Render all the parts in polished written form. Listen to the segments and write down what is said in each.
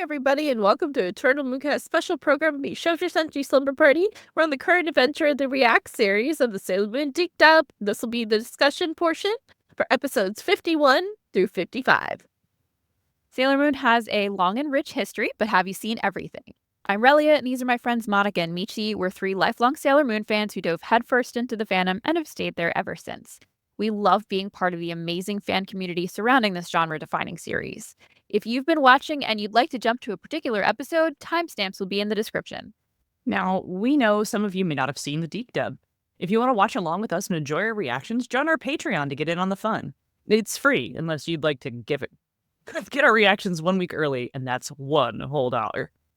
everybody, and welcome to Eternal Mooncast special program, Bishoujo Senshi Slumber Party. We're on the current adventure of the React series of the Sailor Moon DiC dub. This will be the discussion portion for episodes 51 through 55. Sailor Moon has a long and rich history, but have you seen everything? I'm Relia, and these are my friends Monica and Michi. We're three lifelong Sailor Moon fans who dove headfirst into the fandom and have stayed there ever since. We love being part of the amazing fan community surrounding this genre-defining series. If you've been watching and you'd like to jump to a particular episode, timestamps will be in the description. Now, we know some of you may not have seen the DiC dub. If you want to watch along with us and enjoy our reactions, join our Patreon to get in on the fun. It's free, unless you'd like to get our reactions 1 week early, and that's $1 whole.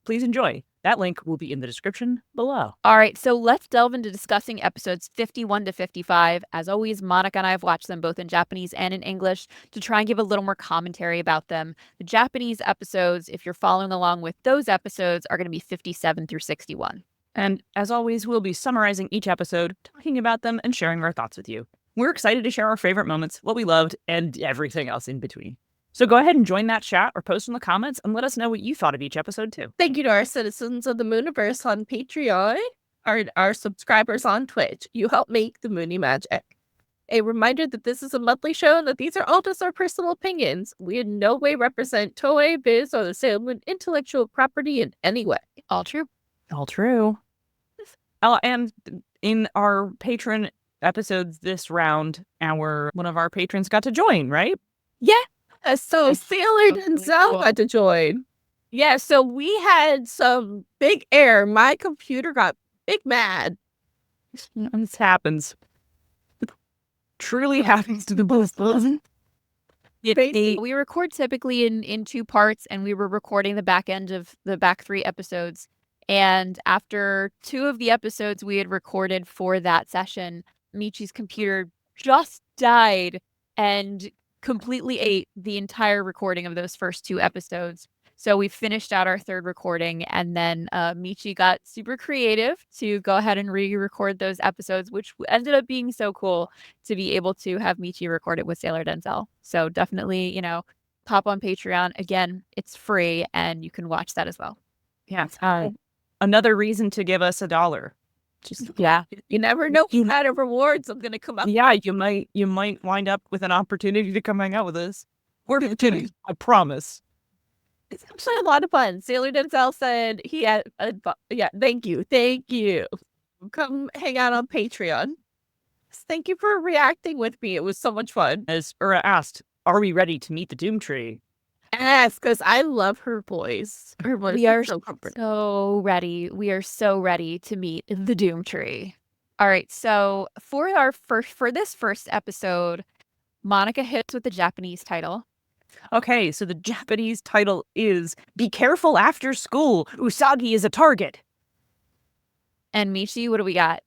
Please enjoy. That link will be in the description below. All right, so let's delve into discussing episodes 51 to 55. As always, Monica and I have watched them both in Japanese and in English to try and give a little more commentary about them. The Japanese episodes, if you're following along with those episodes, are going to be 57 through 61. And as always, we'll be summarizing each episode, talking about them, and sharing our thoughts with you. We're excited to share our favorite moments, what we loved, and everything else in between. So go ahead and join that chat or post in the comments and let us know what you thought of each episode too. Thank you to our citizens of the Mooniverse on Patreon, our subscribers on Twitch. You help make the Moony magic. A reminder that this is a monthly show and that these are all just our personal opinions. We in no way represent Toei, Biz, or the Sailor Moon intellectual property in any way. All true. All true. And in our patron episodes this round, one of our patrons got to join, right? Yeah. So Sailor Denzel got to join. Yeah, so we had some big error. My computer got big mad. This happens. Truly happens to the best of us. We record typically in two parts, and we were recording the back end of the back 3 episodes. And after 2 of the episodes we had recorded for that session, Michi's computer just died and completely ate the entire recording of those first 2 episodes. So we finished out our 3rd recording, and then Michi got super creative to go ahead and re-record those episodes, which ended up being so cool to be able to have Michi record it with Sailor Denzel. So definitely, pop on Patreon. Again, it's free, and you can watch that as well. Yeah. Another reason to give us $1. You never know what kind of rewards I'm gonna come up. Yeah, you might wind up with an opportunity to come hang out with us. We're kidding, I promise. It's actually a lot of fun. Sailor Denzel said he had thank you. Come hang out on Patreon. Thank you for reacting with me. It was so much fun. As Ura asked, are we ready to meet the Doom Tree? Yes, because I love her voice. Her voice we are so ready. We are so ready to meet the Doom Tree. All right, so for this first episode, Monica hits with the Japanese title. Okay, so the Japanese title is "Be Careful After School. Usagi is a Target." And Michi, what do we got?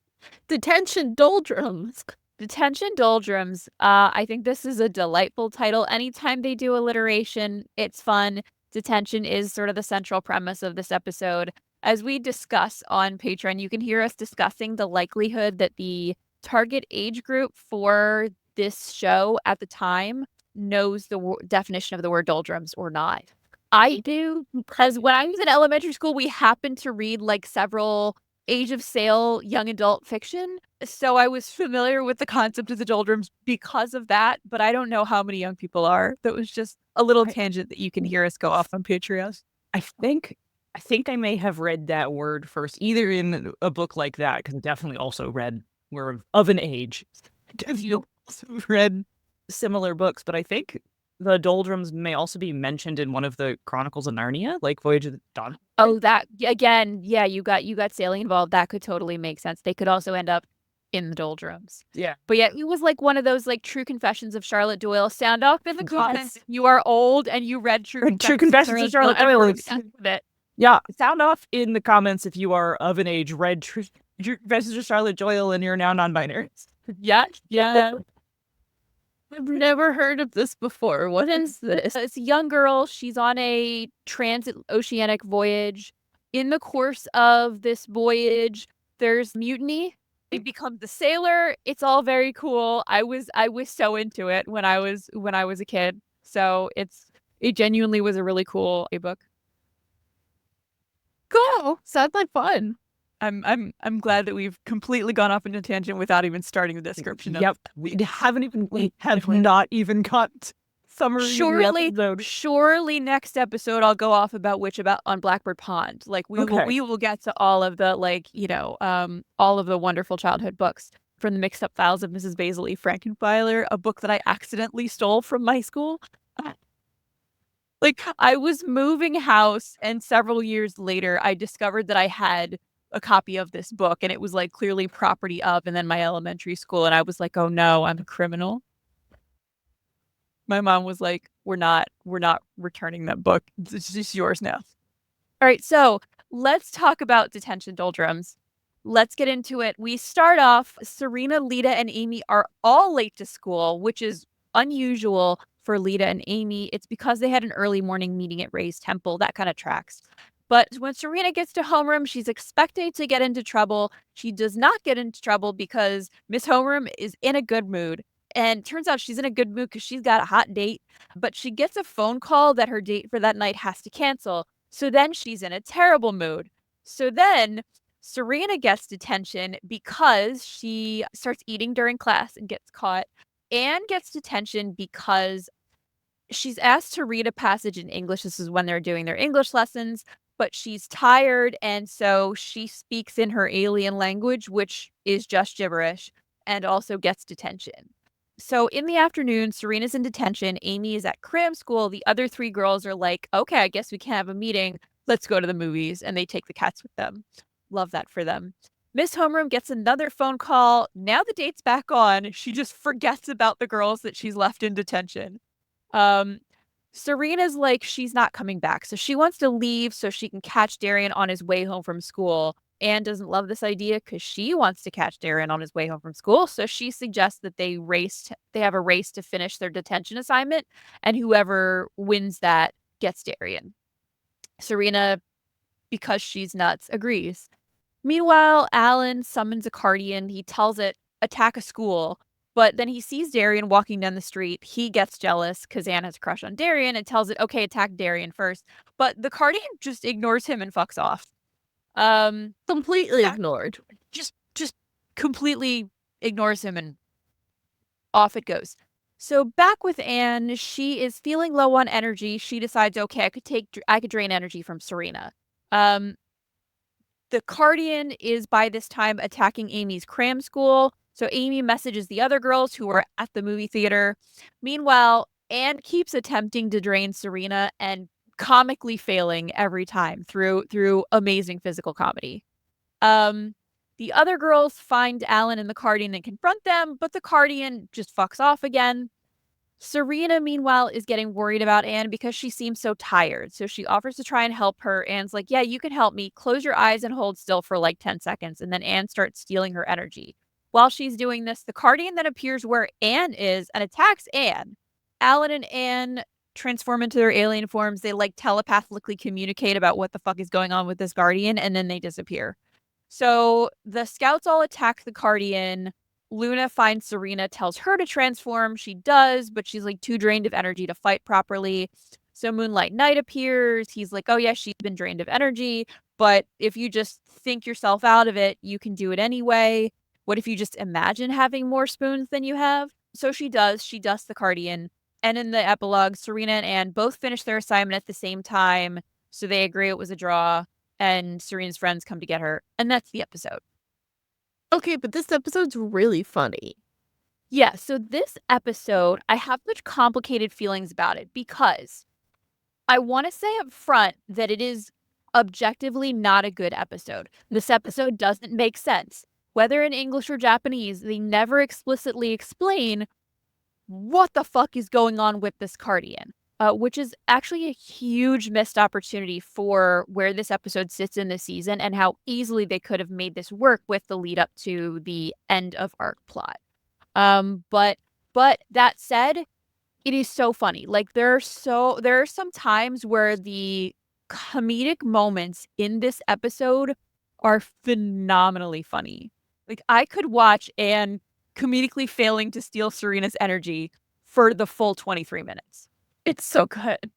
Detention Doldrums. Detention Doldrums. I think this is a delightful title. Anytime they do alliteration, it's fun. Detention is sort of the central premise of this episode. As we discuss on Patreon, you can hear us discussing the likelihood that the target age group for this show at the time knows the definition of the word doldrums or not. I do, because when I was in elementary school, we happened to read several Age of Sail young adult fiction. So I was familiar with the concept of the doldrums because of that, but I don't know how many young people are. That was just a little tangent that you can hear us go off on Patreon. I think I may have read that word first, either in a book like that, because I definitely also read We're of an Age. Definitely also read similar books, but I think the doldrums may also be mentioned in one of the Chronicles of Narnia, like Voyage of the Dawn. Oh, that again, yeah, you got sailing involved. That could totally make sense. They could also end up in the doldrums. Yeah. But yeah, it was one of those True Confessions of Charlotte Doyle. Sound off in the comments. You are old and you read True Confessions of Charlotte Doyle. Yeah. Sound off in the comments if you are of an age, read True Confessions of Charlotte Doyle and you're now non-binary. Yeah. I've never heard of this before. What is this? It's a young girl. She's on a transoceanic voyage. In the course of this voyage, there's mutiny. They become the sailor. It's all very cool. I was so into it when I was a kid. So it genuinely was a really cool book. Cool. Sounds like fun. I'm glad that we've completely gone off into tangent without even starting the description. Yep, we have not even got summary of the episode. Surely next episode I'll go off about on Blackbird Pond. Like we will get to all of the all of the wonderful childhood books from the Mixed Up Files of Mrs. Basil E. Frankenfiler, a book that I accidentally stole from my school. Like I was moving house and several years later I discovered that I had a copy of this book and it was like clearly property of and then my elementary school, and I was like, oh no, I'm a criminal. My mom was like, we're not returning that book. It's just yours now. All right, so let's talk about Detention Doldrums. Let's get into it. We start off, Serena, Lita, and Amy are all late to school, which is unusual for Lita and Amy. It's because they had an early morning meeting at Ray's temple. That kind of tracks. But when Serena gets to homeroom, she's expecting to get into trouble. She does not get into trouble because Miss Homeroom is in a good mood. And turns out she's in a good mood because she's got a hot date. But she gets a phone call that her date for that night has to cancel. So then she's in a terrible mood. So then Serena gets detention because she starts eating during class and gets caught. Anne gets detention because she's asked to read a passage in English. This is when they're doing their English lessons, but she's tired, and so she speaks in her alien language, which is just gibberish, and also gets detention. So in the afternoon, Serena's in detention. Amy is at cram school. The other three girls are like, okay, I guess we can't have a meeting. Let's go to the movies. And they take the cats with them. Love that for them. Miss Homeroom gets another phone call. Now the date's back on. She just forgets about the girls that she's left in detention. Serena's like, she's not coming back. So she wants to leave so she can catch Darian on his way home from school. Anne doesn't love this idea because she wants to catch Darian on his way home from school. So she suggests that they have a race to finish their detention assignment, and whoever wins that gets Darian. Serena, because she's nuts, agrees. Meanwhile, Alan summons a Cardian. He tells it, attack a school. But then he sees Darian walking down the street. He gets jealous because Anne has a crush on Darian and tells it, okay, attack Darian first. But the Cardian just ignores him and fucks off. Completely ignored. Just completely ignores him and off it goes. So back with Anne, she is feeling low on energy. She decides, okay, I could drain energy from Serena. The Cardian is by this time attacking Amy's cram school. So Amy messages the other girls who are at the movie theater. Meanwhile, Anne keeps attempting to drain Serena and comically failing every time through amazing physical comedy. The other girls find Alan and the Cardian and confront them, but the Cardian just fucks off again. Serena, meanwhile, is getting worried about Anne because she seems so tired. So she offers to try and help her. Anne's like, yeah, you can help me. Close your eyes and hold still for like 10 seconds. And then Anne starts stealing her energy. While she's doing this, the Cardian then appears where Anne is and attacks Anne. Alan and Anne transform into their alien forms. They like telepathically communicate about what the fuck is going on with this Guardian, and then they disappear. So the scouts all attack the Cardian. Luna finds Serena, tells her to transform. She does, but she's like too drained of energy to fight properly. So Moonlight Knight appears. He's like, oh yeah, she's been drained of energy, but if you just think yourself out of it, you can do it anyway. What if you just imagine having more spoons than you have? So she does. She dusts the Cardian. And in the epilogue, Serena and Anne both finish their assignment at the same time. So they agree it was a draw. And Serena's friends come to get her. And that's the episode. Okay, but this episode's really funny. Yeah, so this episode, I have such complicated feelings about it because I want to say up front that it is objectively not a good episode. This episode doesn't make sense. Whether in English or Japanese, they never explicitly explain what the fuck is going on with this Cardian, which is actually a huge missed opportunity for where this episode sits in the season and how easily they could have made this work with the lead up to the end of arc plot. But that said, it is so funny. Like there are some times where the comedic moments in this episode are phenomenally funny. Like I could watch Anne comedically failing to steal Serena's energy for the full 23 minutes. It's so good.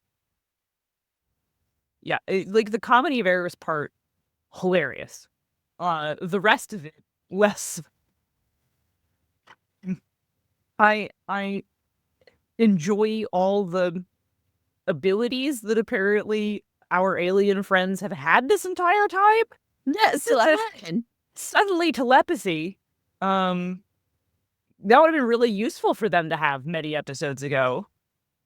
Yeah, like the comedy of errors part hilarious. The rest of it, less. I enjoy all the abilities that apparently our alien friends have had this entire time. Yes, Suddenly telepathy. That would have been really useful for them to have many episodes ago.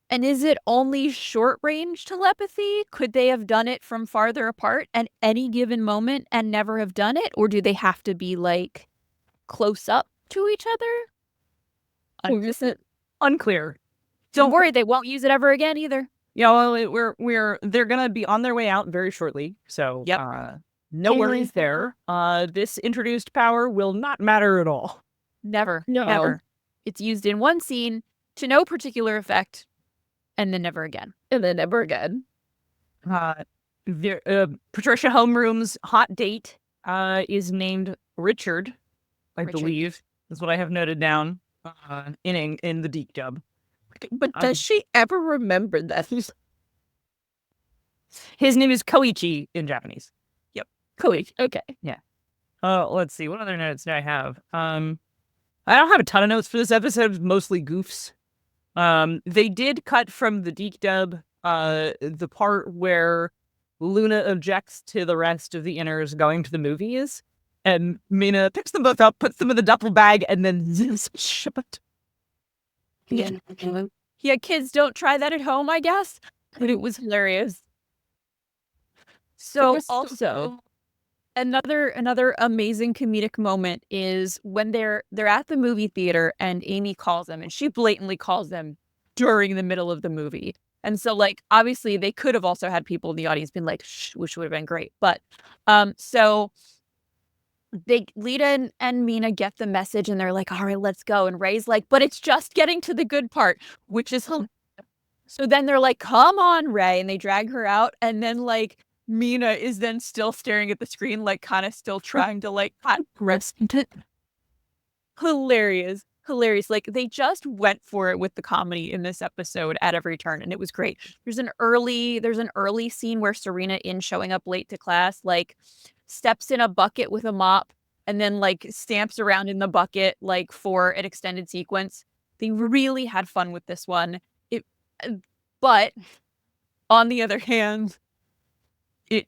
And is it only short-range telepathy? Could they have done it from farther apart at any given moment and never have done it? Or do they have to be, like, close up to each other? Unclear. Don't worry, they won't use it ever again either. Yeah, well, they're gonna be on their way out very shortly. So, no worries there. This introduced power will not matter at all. Never. No. Never. It's used in one scene to no particular effect, and then never again. And then never again. Patricia Homeroom's hot date is named Richard, I believe. That's what I have noted down in the DiC dub. But does she ever remember that? His name is Koichi in Japanese. Yep. Koichi. Okay. Yeah. Let's see. What other notes do I have? I don't have a ton of notes for this episode. Mostly goofs. They did cut from the DiC dub the part where Luna objects to the rest of the inners going to the movies, and Mina picks them both up, puts them in the duffel bag, and then ship it. Yeah, kids, don't try that at home, I guess. But it was hilarious. So also, another amazing comedic moment is when they're at the movie theater and Amy calls them, and she blatantly calls them during the middle of the movie. And so, like, obviously they could have also had people in the audience been like, shh, which would have been great. But so Lita and Mina get the message and they're like, all right, let's go. And Ray's like, but it's just getting to the good part, which is hilarious. So then they're like, come on, Ray. And they drag her out. And then, like, Mina is then still staring at the screen, like, kind of still trying to, like, rest into it. Hilarious. Like, they just went for it with the comedy in this episode at every turn, and it was great. There's an early scene where Serena, in showing up late to class, like, steps in a bucket with a mop and then, like, stamps around in the bucket, like, for an extended sequence. They really had fun with this one. But on the other hand, it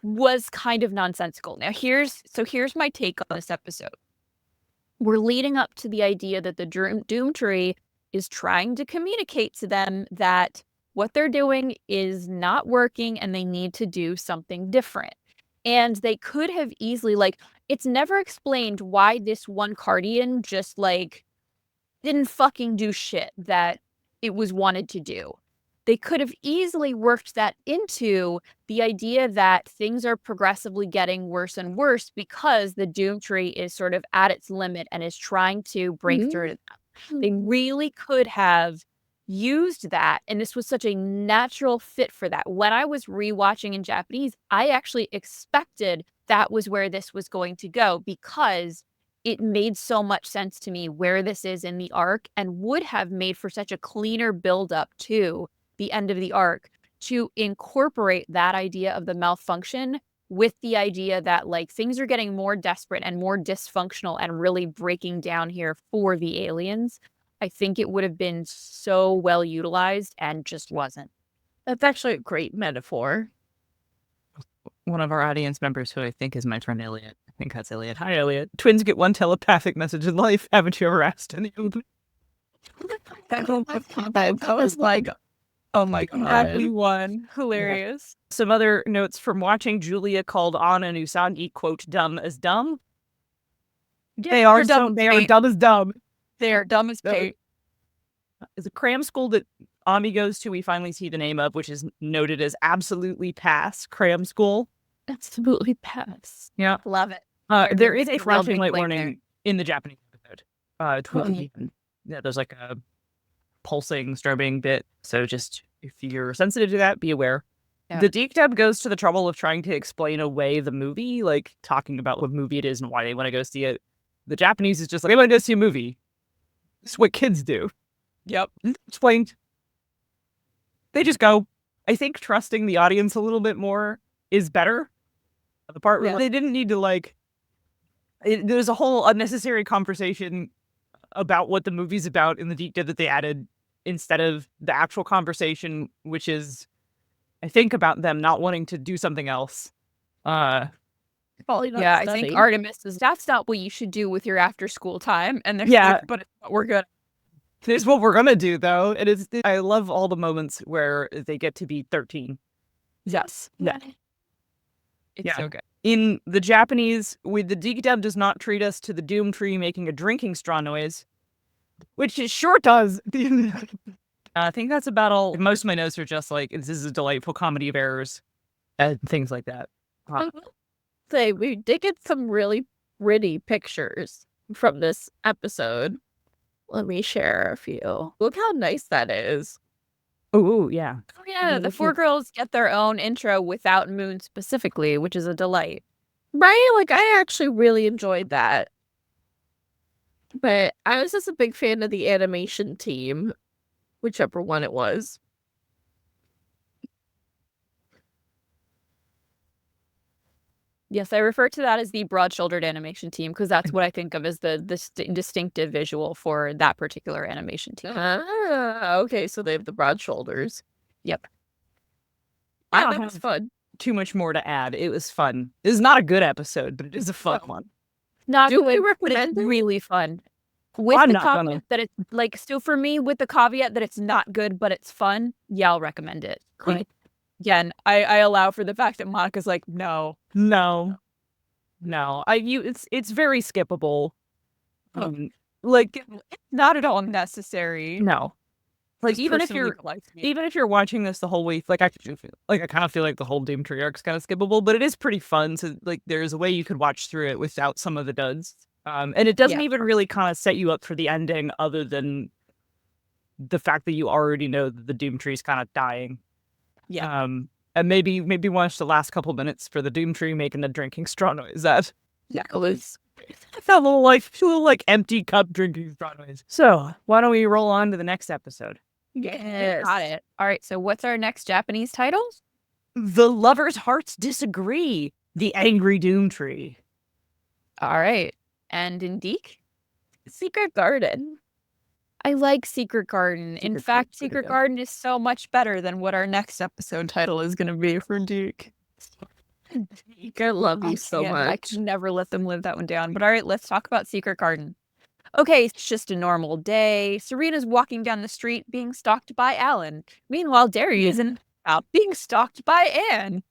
was kind of nonsensical. Now here's my take on this episode. We're leading up to the idea that the Doom Tree is trying to communicate to them that what they're doing is not working and they need to do something different. And they could have easily, like, it's never explained why this one Cardian just, like, didn't fucking do shit that it was wanted to do. They could have easily worked that into the idea that things are progressively getting worse and worse because the Doom Tree is sort of at its limit and is trying to break through to them. They really could have used that, and this was such a natural fit for that. When I was rewatching in Japanese, I actually expected that was where this was going to go because it made so much sense to me where this is in the arc and would have made for such a cleaner buildup to the end of the arc to incorporate that idea of the malfunction with the idea that, like, things are getting more desperate and more dysfunctional and really breaking down here for the aliens. I think it would have been so well utilized and just wasn't. That's actually a great metaphor. One of our audience members, who I think is my friend Elliot. I think that's Elliot. Hi, Elliot. Twins get one telepathic message in life. Haven't you ever asked any of them? I was like, oh my god. Happy one. Hilarious. Yeah. Some other notes from watching. Julia called Anna and Usagi, quote, dumb as dumb. Yeah, they are dumb as dumb. They are dumb as paint. It's a cram school that Ami goes to, we finally see the name of, which is noted as absolutely pass cram school. Absolutely pass. Yeah. Love it. There is a flashing light warning in the Japanese episode. Yeah, there's like a pulsing, strobing bit. So just, if you're sensitive to that, be aware. Yeah. The DiC dub goes to the trouble of trying to explain away the movie, like talking about what movie it is and why they want to go see it. The Japanese is just like, I want to go see a movie. This is what kids do. Yep. Explained. They just go. I think trusting the audience a little bit more is better. The part where they didn't need to like. There's a whole unnecessary conversation about what the movie's about in the deep dive that they added instead of the actual conversation, which is, I think, about them not wanting to do something else. Probably not I studying. think Artemis is that's not what you should do with your after school time. And they're Yeah. but it's what we're good. It's what we're gonna do, though. I love all the moments where they get to be 13. Yes. Yeah. It's so good. In the Japanese, the DiC dub does not treat us to the Doom Tree making a drinking straw noise, which it sure does. I think that's about all. Most of my notes are just like, this is a delightful comedy of errors and things like that. Say, we did get some really pretty pictures from this episode. Let me share a few. Look how nice that is. Oh, yeah. Oh, yeah. The four girls get their own intro without Moon specifically, which is a delight. Right? Like, I actually really enjoyed that. But I was just a big fan of the animation team, whichever one it was. Yes, I refer to that as the broad-shouldered animation team because that's what I think of as the distinctive visual for that particular animation team. Okay, so they have the broad shoulders. Yep. I That was fun. Too much more to add. It was fun. This is not a good episode, but it is a fun one. Not Do we good, but recommend it's it? really fun. With I'm the not caveat gonna. that it's like still for me, with the caveat that it's not good, but it's fun. Yeah, I'll recommend it. Right. Again, I allow for the fact that Monica's like, no. It's very skippable. Like it's not at all necessary. No. Like Just even if personally you're delights me. even if you're watching this the whole week, I kind of feel like the whole Doom Tree arc's kind of skippable, but it is pretty fun. So like there's a way you could watch through it without some of the duds. And it doesn't even really kind of set you up for the ending, other than the fact that you already know that the Doom Tree's kind of dying. Yeah. And maybe watch the last couple minutes for the Doom Tree making the drinking straw noise. That was that little empty cup drinking straw noise. So why don't we roll on to the next episode? yes. Got it. All right. So what's our next Japanese title? The Lovers' Hearts Disagree. The Angry Doom Tree. All right. And in DiC? Secret Garden. I like Secret Garden. In Secret fact, Garden's pretty Secret good. Garden is so much better than what our next episode title is going to be for DiC. I love you so I much. can never let them live that one down. But all right, let's talk about Secret Garden. Okay, it's just a normal day. Serena's walking down the street being stalked by Alan. Meanwhile, Derry isn't out being stalked by Anne.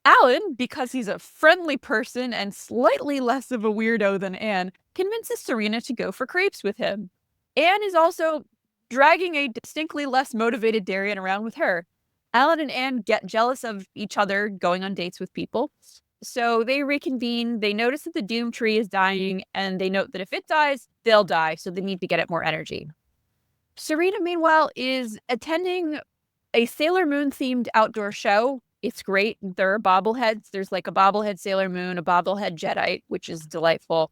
Alan, because he's a friendly person and slightly less of a weirdo than Anne, convinces Serena to go for crepes with him. Anne is also dragging a distinctly less motivated Darian around with her. Alan and Anne get jealous of each other going on dates with people. So they reconvene, they notice that the Doom Tree is dying, and they note that if it dies, they'll die, so they need to get it more energy. Serena, meanwhile, is attending a Sailor Moon-themed outdoor show. It's great. There are bobbleheads. There's like a bobblehead Sailor Moon, a bobblehead Jedi, which is delightful.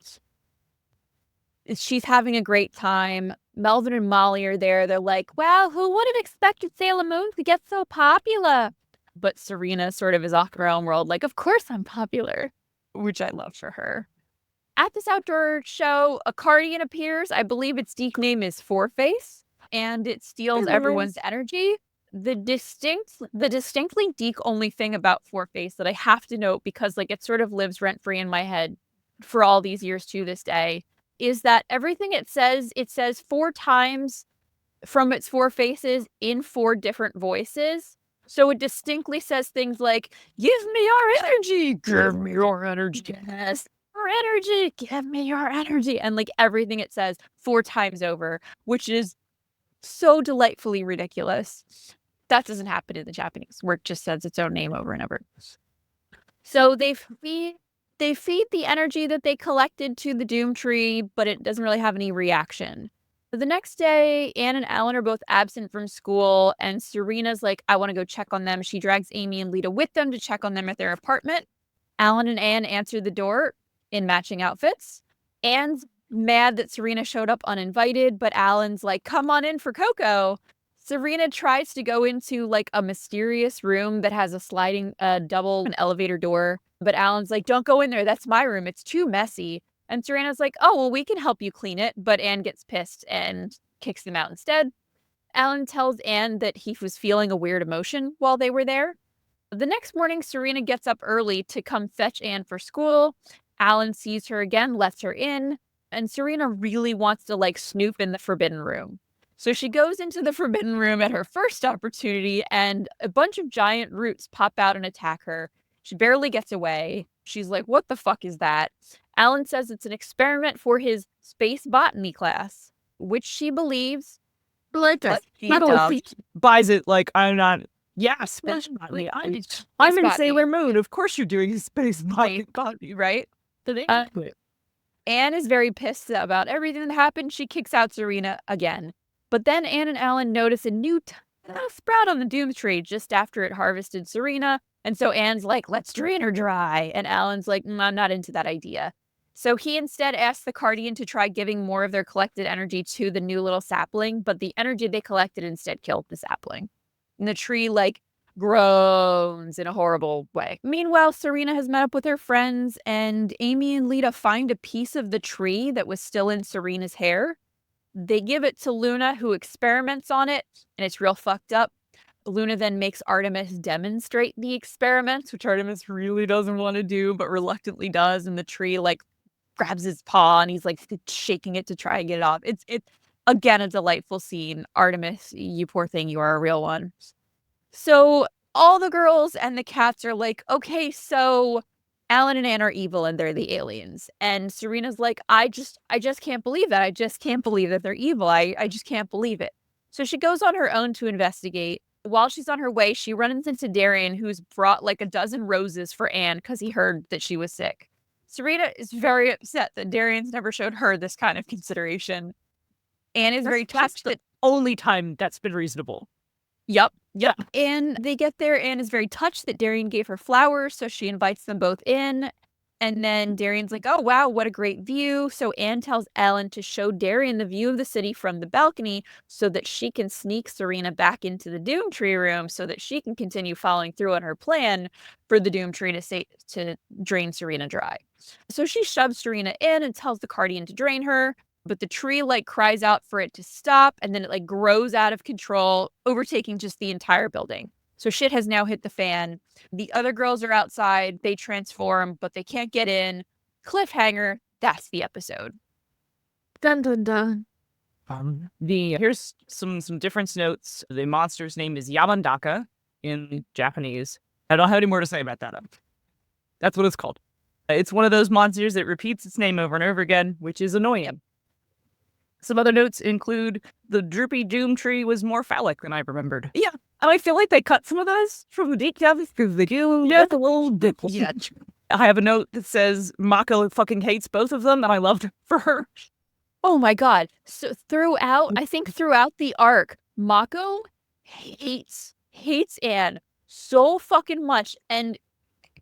She's having a great time. Melvin and Molly are there. They're like, wow, who would have expected Sailor Moon to get so popular? But Serena sort of is off her own world, like, of course I'm popular, which I love for her. At this outdoor show, a Cardigan appears. I believe its DiC name is Four-Face, and it steals everyone's energy. The distinctly DiC only thing about Four-Face that I have to note, because like it sort of lives rent-free in my head for all these years to this day, is that everything it says 4 times from its 4 faces in 4 different voices. So it distinctly says things like, give me your energy, give me your energy, yes, your energy, give me your energy. And like everything it says 4 times over, which is so delightfully ridiculous. That doesn't happen in the Japanese, where it just says its own name over and over. So they feed the energy that they collected to the Doom Tree, but it doesn't really have any reaction. The next day, Anne and Alan are both absent from school, and Serena's like, I want to go check on them. She drags Amy and Lita with them to check on them at their apartment. Alan and Anne answer the door in matching outfits. Anne's mad that Serena showed up uninvited, but Alan's like, come on in for Coco. Serena tries to go into like a mysterious room that has a sliding double an elevator door, but Alan's like, don't go in there. That's my room. It's too messy. And Serena's like, oh, well, we can help you clean it. But Anne gets pissed and kicks them out instead. Alan tells Anne that he was feeling a weird emotion while they were there. The next morning, Serena gets up early to come fetch Anne for school. Alan sees her again, lets her in, and Serena really wants to like snoop in the forbidden room. So she goes into the forbidden room at her first opportunity, and a bunch of giant roots pop out and attack her. She barely gets away. She's like, what the fuck is that? Alan says it's an experiment for his space botany class, which she believes. Like but she Not does. only buys it like I'm not. Yeah, space botany. I'm in botany. Sailor Moon. Of course you're doing space botany. Right? Uh, Anne is very pissed about everything that happened. She kicks out Serena again. But then Anne and Alan notice a new sprout on the Doom tree just after it harvested Serena. And so Anne's like, let's drain her dry. And Alan's like, I'm not into that idea. So he instead asks the Cardian to try giving more of their collected energy to the new little sapling. But the energy they collected instead killed the sapling. And the tree, like, groans in a horrible way. Meanwhile, Serena has met up with her friends, and Amy and Lita find a piece of the tree that was still in Serena's hair. They give it to Luna, who experiments on it, and it's real fucked up. Luna then makes Artemis demonstrate the experiments, which Artemis really doesn't want to do, but reluctantly does, and the tree, like, grabs his paw, and he's, like, shaking it to try and get it off. It's again, a delightful scene. Artemis, you poor thing, you are a real one. So all the girls and the cats are like, okay, so Alan and Anne are evil and they're the aliens. And Serena's like, I just can't believe that. I just can't believe that they're evil. I just can't believe it. So she goes on her own to investigate. While she's on her way, she runs into Darian, who's brought like a dozen roses for Anne because he heard that she was sick. Serena is very upset that Darian's never showed her this kind of consideration. Anne is very touched that only time that's been reasonable. Yep. And they get there. Anne is very touched that Darian gave her flowers, so she invites them both in. And then Darian's like, oh, wow, what a great view. So Anne tells Alan to show Darian the view of the city from the balcony so that she can sneak Serena back into the Doom Tree room so that she can continue following through on her plan for the Doom Tree to drain Serena dry. So she shoves Serena in and tells the Cardian to drain her. But the tree like cries out for it to stop, and then it like grows out of control, overtaking just the entire building. So shit has now hit the fan. The other girls are outside. They transform, but they can't get in. Cliffhanger. That's the episode. Dun dun dun. Here's some difference notes. The monster's name is Yamandaka in Japanese. I don't have any more to say about that. That's what it's called. It's one of those monsters that repeats its name over and over again, which is annoying. Some other notes include the droopy Doom tree was more phallic than I remembered. Yeah, and I feel like they cut some of those from the DiC because they do. Yeah, a little bit. Yeah. I have a note that says Mako fucking hates both of them, and I loved it for her. Oh my god. So throughout the arc, Mako hates Anne so fucking much and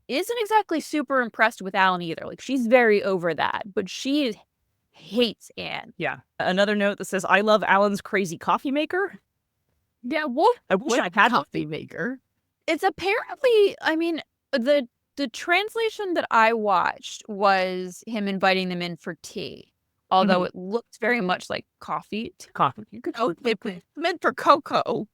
isn't exactly super impressed with Alan either. Like, she's very over that, but she hates Anne. Yeah. Another note that says, I love Alan's crazy coffee maker. Yeah, what? I wish I had coffee maker. It's apparently, I mean, the translation that I watched was him inviting them in for tea. Although it looked very much like coffee. Coffee. Oh, it meant for cocoa.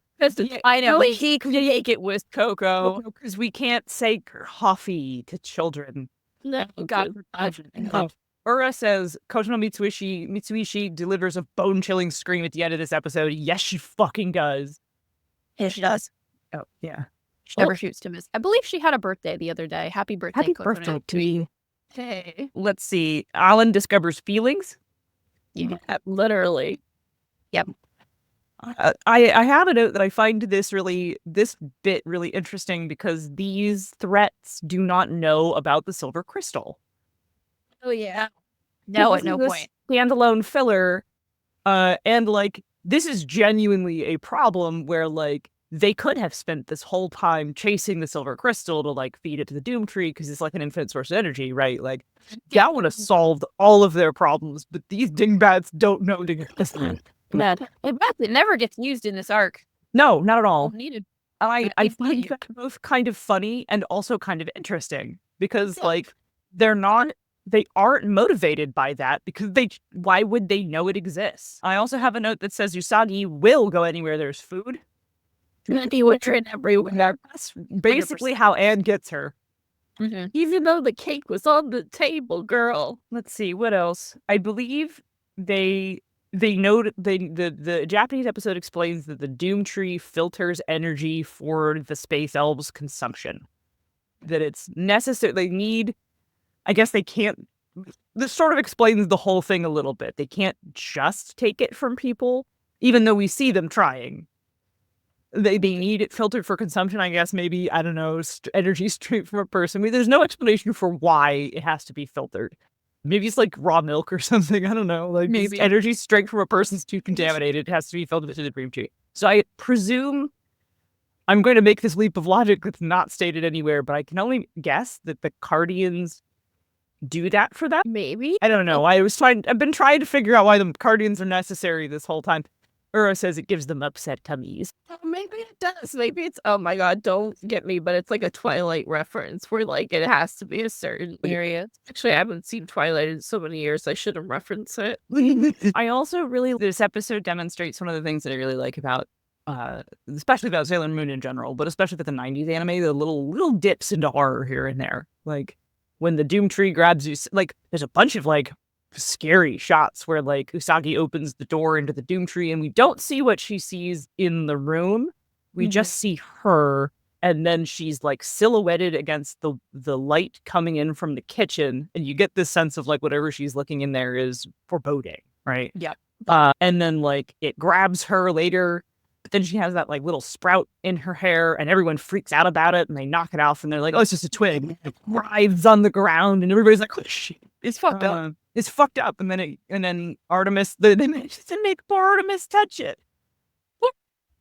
I know, but he could make it with cocoa. Because we can't say coffee to children. No, God. Ura says, Kotono Mitsuishi delivers a bone-chilling scream at the end of this episode. Yes, she fucking does. Yeah, she does. Oh, yeah. She never shoots to miss. I believe she had a birthday the other day. Happy birthday, Happy Kotono. birthday to you. Hey. Let's see. Alan discovers feelings. Yeah, literally. Yep. I have a note that I find this bit really interesting because these threats do not know about the silver crystal. Oh, yeah. No, at no point. Standalone filler. And like, this is genuinely a problem where like, they could have spent this whole time chasing the silver crystal to like feed it to the Doom tree because it's like an infinite source of energy, right? Like, that would have solved all of their problems, but these dingbats don't know to get this. It never gets used in this arc. No, not at all. Needed. I Needed find you. that both kind of funny and also kind of interesting because Yeah. like they aren't motivated by that because why would they know it exists? I also have a note that says Usagi will go anywhere there's food. Anywhere and everywhere. That's basically how Anne gets her. Mm-hmm. Even though the cake was on the table, girl. Let's see what else. I believe they know the Japanese episode explains that the Doom Tree filters energy for the space elves' consumption. That it's necessary. They need. I guess they can't. This sort of explains the whole thing a little bit. They can't just take it from people, even though we see them trying. They need it filtered for consumption, I guess. Maybe, I don't know, energy straight from a person. I mean, there's no explanation for why it has to be filtered. Maybe it's like raw milk or something. I don't know. Like Maybe. energy straight from a person's too contaminated. It has to be filtered through the Dream Tree. So I presume I'm going to make this leap of logic that's not stated anywhere, but I can only guess that the Cardians do that for them. Maybe. I don't know. I've been trying to figure out why the Cardians are necessary this whole time. Ura says it gives them upset tummies. Oh, maybe it does. Maybe it's, oh my god, don't get me, but it's like a Twilight reference where like it has to be a certain area. Actually, I haven't seen Twilight in so many years. I shouldn't reference it. I also this episode demonstrates one of the things that I really like about, especially about Sailor Moon in general, but especially with the 90s anime, the little dips into horror here and there. Like when the Doom Tree grabs you, like there's a bunch of like scary shots where like Usagi opens the door into the Doom Tree and we don't see what she sees in the room. We just see her, and then she's like silhouetted against the light coming in from the kitchen, and you get this sense of like whatever she's looking in there is foreboding, right? Yep. And then like it grabs her later, but then she has that like little sprout in her hair, and everyone freaks out about it, and they knock it off, and they're like, "Oh, it's just a twig." It writhes on the ground, and everybody's like, "Oh shit, It's fucked up. It's fucked up." And then Artemis, they managed to make poor Artemis touch it.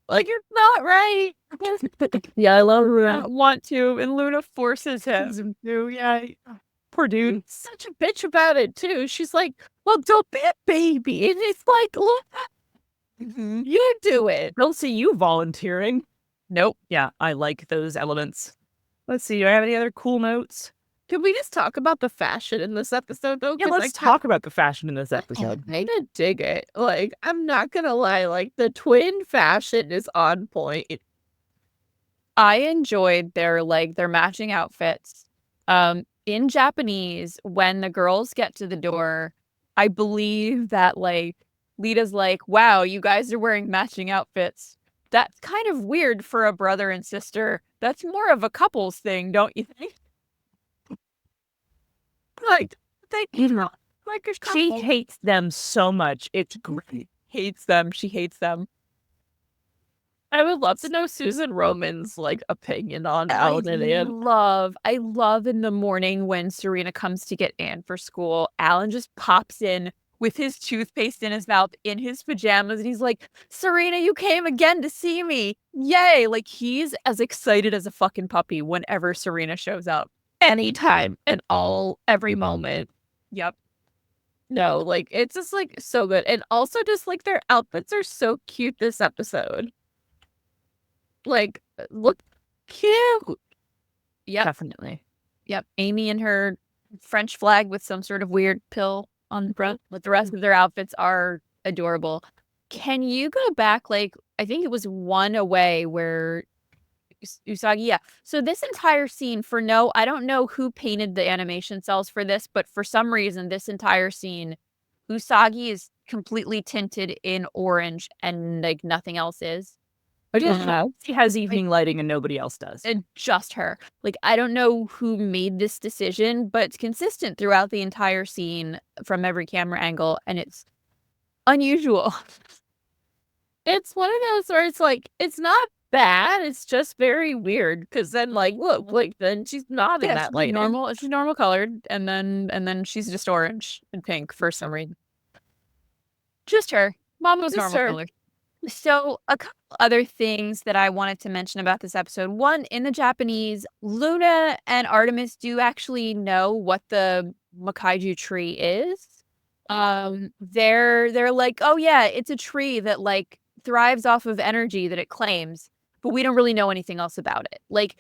Like, you're not right. Yeah, I love Luna. Want to, and Luna forces him to. Yeah, poor dude. Such a bitch about it too. She's like, well, don't be a baby. And it's like, look, you do it. Don't see you volunteering. Nope. Yeah, I like those elements. Let's see. Do I have any other cool notes? Can we just talk about the fashion in this episode though? Yeah, 'Cause let's talk about the fashion in this episode. I kinda dig it. Like, I'm not gonna lie, like the twin fashion is on point. I enjoyed their matching outfits. In Japanese, when the girls get to the door, I believe that like Lita's like, "Wow, you guys are wearing matching outfits. That's kind of weird for a brother and sister. That's more of a couples thing, don't you think?" Like, they like a She couple. hates them so much. It's great. Hates them. She hates them. I would love to know Susan Roman's like opinion on Alan and Anne. I love in the morning when Serena comes to get Anne for school, Alan just pops in with his toothpaste in his mouth in his pajamas and he's like, "Serena, you came again to see me. Yay." Like he's as excited as a fucking puppy whenever Serena shows up. Anytime and every moment. Yep. No, like it's just like so good. And also just like their outfits are so cute this episode. Like, look cute. Yep. Definitely. Yep. Amy and her French flag with some sort of weird pill on the front. But the rest of their outfits are adorable. Can you go back, like, I think it was one away where Usagi, yeah. So this entire scene I don't know who painted the animation cells for this, but for some reason, this entire scene, Usagi is completely tinted in orange and like nothing else is. She has evening lighting and nobody else does. And just her. Like, I don't know who made this decision, but it's consistent throughout the entire scene from every camera angle, and it's unusual. It's one of those where it's like, it's not bad, it's just very weird. Because then, like, look, like, then she's not in that light. She's normal colored, and then she's just orange and pink for some reason. Just her. Mom was Just normal her. colored. So a couple other things that I wanted to mention about this episode. One, in the Japanese, Luna and Artemis do actually know what the Makaiju tree is. They're like, "Oh yeah, it's a tree that like thrives off of energy that it claims, but we don't really know anything else about it. Like,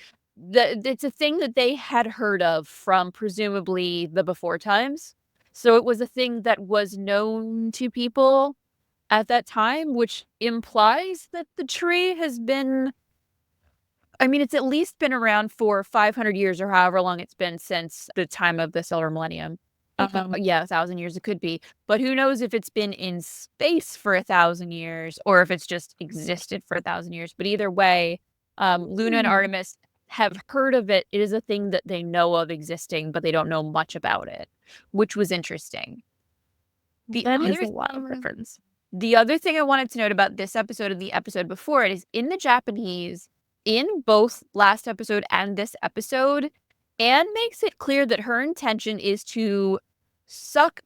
it's a thing that they had heard of from presumably the before times. So it was a thing that was known to people at that time, which implies that the tree has been, I mean, it's at least been around for 500 years or however long it's been since the time of the Solar Millennium. Yeah, 1,000 years it could be. But who knows if it's been in space for 1,000 years or if it's just existed for 1,000 years. But either way, Luna and Artemis have heard of it. It is a thing that they know of existing, but they don't know much about it, which was interesting. That is a lot of difference. The other thing I wanted to note about this episode and the episode before it is in the Japanese, in both last episode and this episode, Anne makes it clear that her intention is to suck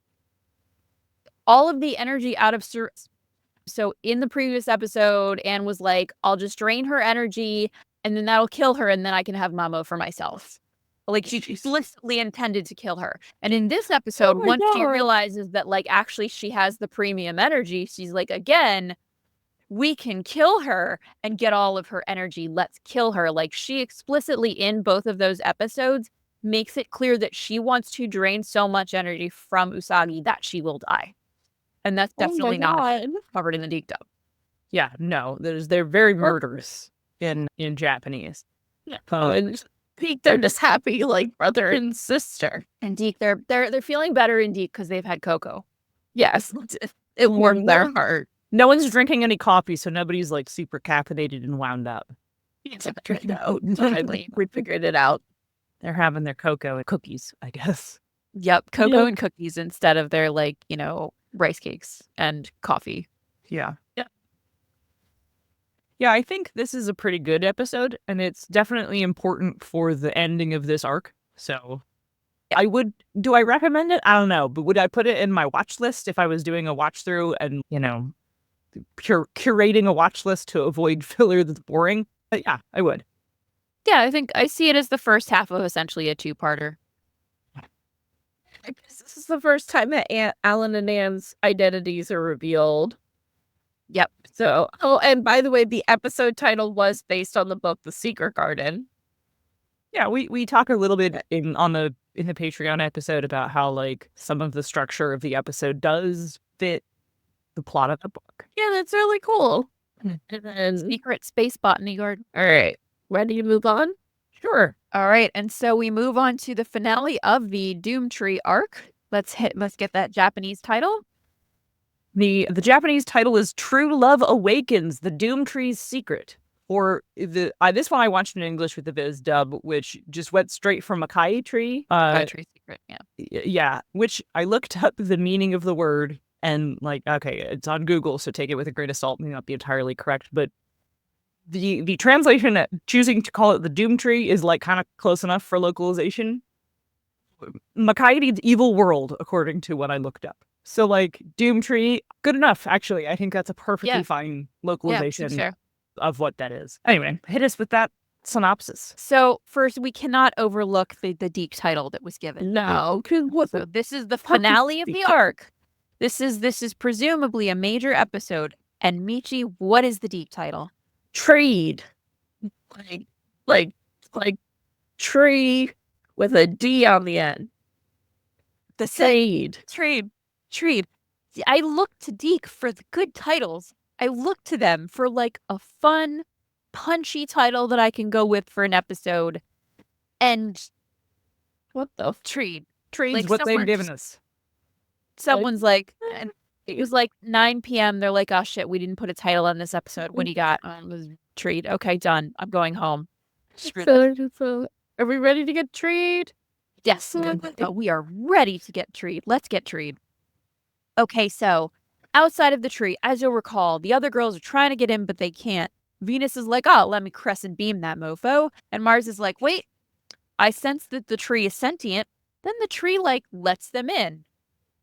all of the energy out of So in the previous episode, Anne was like, I'll just drain her energy and then that'll kill her and then I can have Mamo for myself. Like, she explicitly intended to kill her. And in this episode, once she realizes that, like, actually she has the premium energy, she's like, again, we can kill her and get all of her energy. Let's kill her. Like, she explicitly, in both of those episodes, makes it clear that she wants to drain so much energy from Usagi that she will die. And that's definitely not covered in the DiC dub. Yeah, no, they're very murderous in Japanese. Yeah. And DiC, they're just happy, like brother and sister. And DiC, they're feeling better in DiC because they've had cocoa. Yes, it warmed their heart. No one's drinking any coffee, so nobody's like super caffeinated and wound up. No, we figured it out. They're having their cocoa and cookies, I guess. Yep, cocoa and cookies instead of their, like, you know, rice cakes and coffee. Yeah. Yeah, I think this is a pretty good episode, and it's definitely important for the ending of this arc. So do I recommend it? I don't know, but would I put it in my watch list if I was doing a watch through and, you know, curating a watch list to avoid filler that's boring? Yeah, I would. Yeah, I think I see it as the first half of essentially a two-parter. I guess this is the first time that Alan and Anne's identities are revealed. Yep. So, and by the way, the episode title was based on the book The Secret Garden. Yeah, we talk a little bit in the Patreon episode about how, like, some of the structure of the episode does fit the plot of the book. Yeah, that's really cool. And then, Secret space botany garden. All right, ready to move on? Sure. All right, and so we move on to the finale of the Doom Tree arc. Let's get that Japanese title. The Japanese title is True Love Awakens, The Doom Tree's Secret. Or this one I watched in English with the Viz dub, which just went straight from Makai Tree. Makai Tree Secret, yeah. Yeah, which I looked up the meaning of the word and, like, okay, it's on Google, so take it with a grain of salt. May not be entirely correct, but the translation, choosing to call it the Doom Tree, is, like, kind of close enough for localization. Makai's evil world, according to what I looked up. So, like, Doom Tree, good enough, actually. I think that's a perfectly fine localization of what that is. Anyway, hit us with that synopsis. So, first, we cannot overlook the DiC title that was given. No. So this is the finale of the arc. This is presumably a major episode. And Michi, what is the DiC title? Trade. Like tree with a D on the end. The Trade. Trade. I look to DiC for the good titles. I look to them for, like, a fun, punchy title that I can go with for an episode. And What the Trade. Tree's Like, what they've someone given just- us. Someone's like, and it was like 9 p.m. They're like, oh shit, we didn't put a title on this episode. What do you got? It was Trade. Okay, done. I'm going home. So, are we ready to get treed? Yes, we are ready to get treed. Let's get treed. Okay, so outside of the tree, as you'll recall, the other girls are trying to get in, but they can't. Venus is like, oh, let me crescent beam that mofo. And Mars is like, wait, I sense that the tree is sentient. Then the tree, like, lets them in.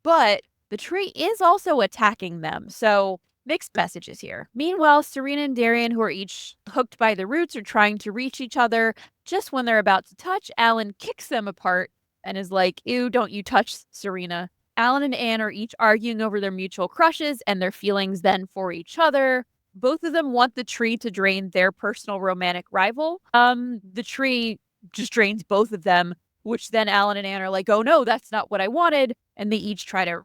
But the tree is also attacking them. So mixed messages here. Meanwhile, Serena and Darian, who are each hooked by the roots, are trying to reach each other. Just when they're about to touch, Alan kicks them apart and is like, ew, don't you touch Serena. Alan and Anne are each arguing over their mutual crushes and their feelings then for each other. Both of them want the tree to drain their personal romantic rival. The tree just drains both of them, which then Alan and Anne are like, oh no, that's not what I wanted. And they each try to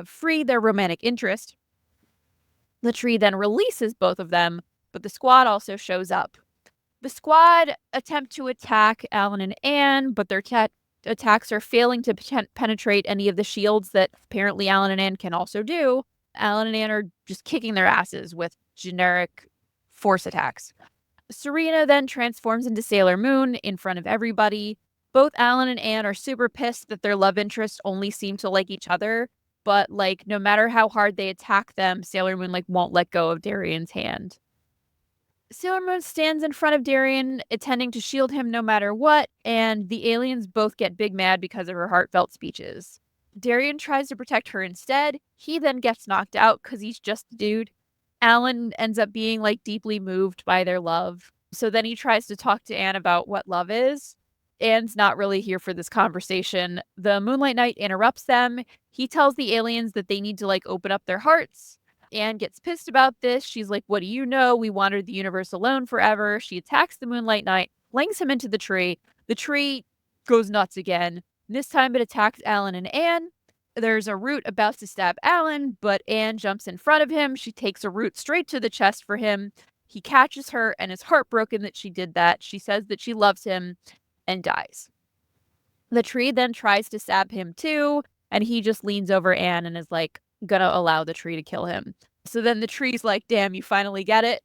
free their romantic interest. The tree then releases both of them, but the squad also shows up. The squad attempt to attack Alan and Anne, but their attacks are failing to penetrate any of the shields that apparently Alan and Anne can also do. Alan and Anne are just kicking their asses with generic force attacks. Serena then transforms into Sailor Moon in front of everybody. Both Alan and Anne are super pissed that their love interests only seem to like each other, but like no matter how hard they attack them, Sailor Moon like won't let go of Darian's hand. Sailor Moon stands in front of Darian, intending to shield him no matter what, and the aliens both get big mad because of her heartfelt speeches. Darian tries to protect her instead. He then gets knocked out because he's just a dude. Alan ends up being like deeply moved by their love. So then he tries to talk to Anne about what love is. Anne's not really here for this conversation. The Moonlight Knight interrupts them. He tells the aliens that they need to like open up their hearts. Anne gets pissed about this. She's like, what do you know? We wandered the universe alone forever. She attacks the Moonlight Knight, flings him into the tree. The tree goes nuts again. This time it attacks Alan and Anne. There's a root about to stab Alan, but Anne jumps in front of him. She takes a root straight to the chest for him. He catches her and is heartbroken that she did that. She says that she loves him and dies. The tree then tries to stab him too, and he just leans over Anne and is like, gonna allow the tree to kill him. So then the tree's like, damn, you finally get it.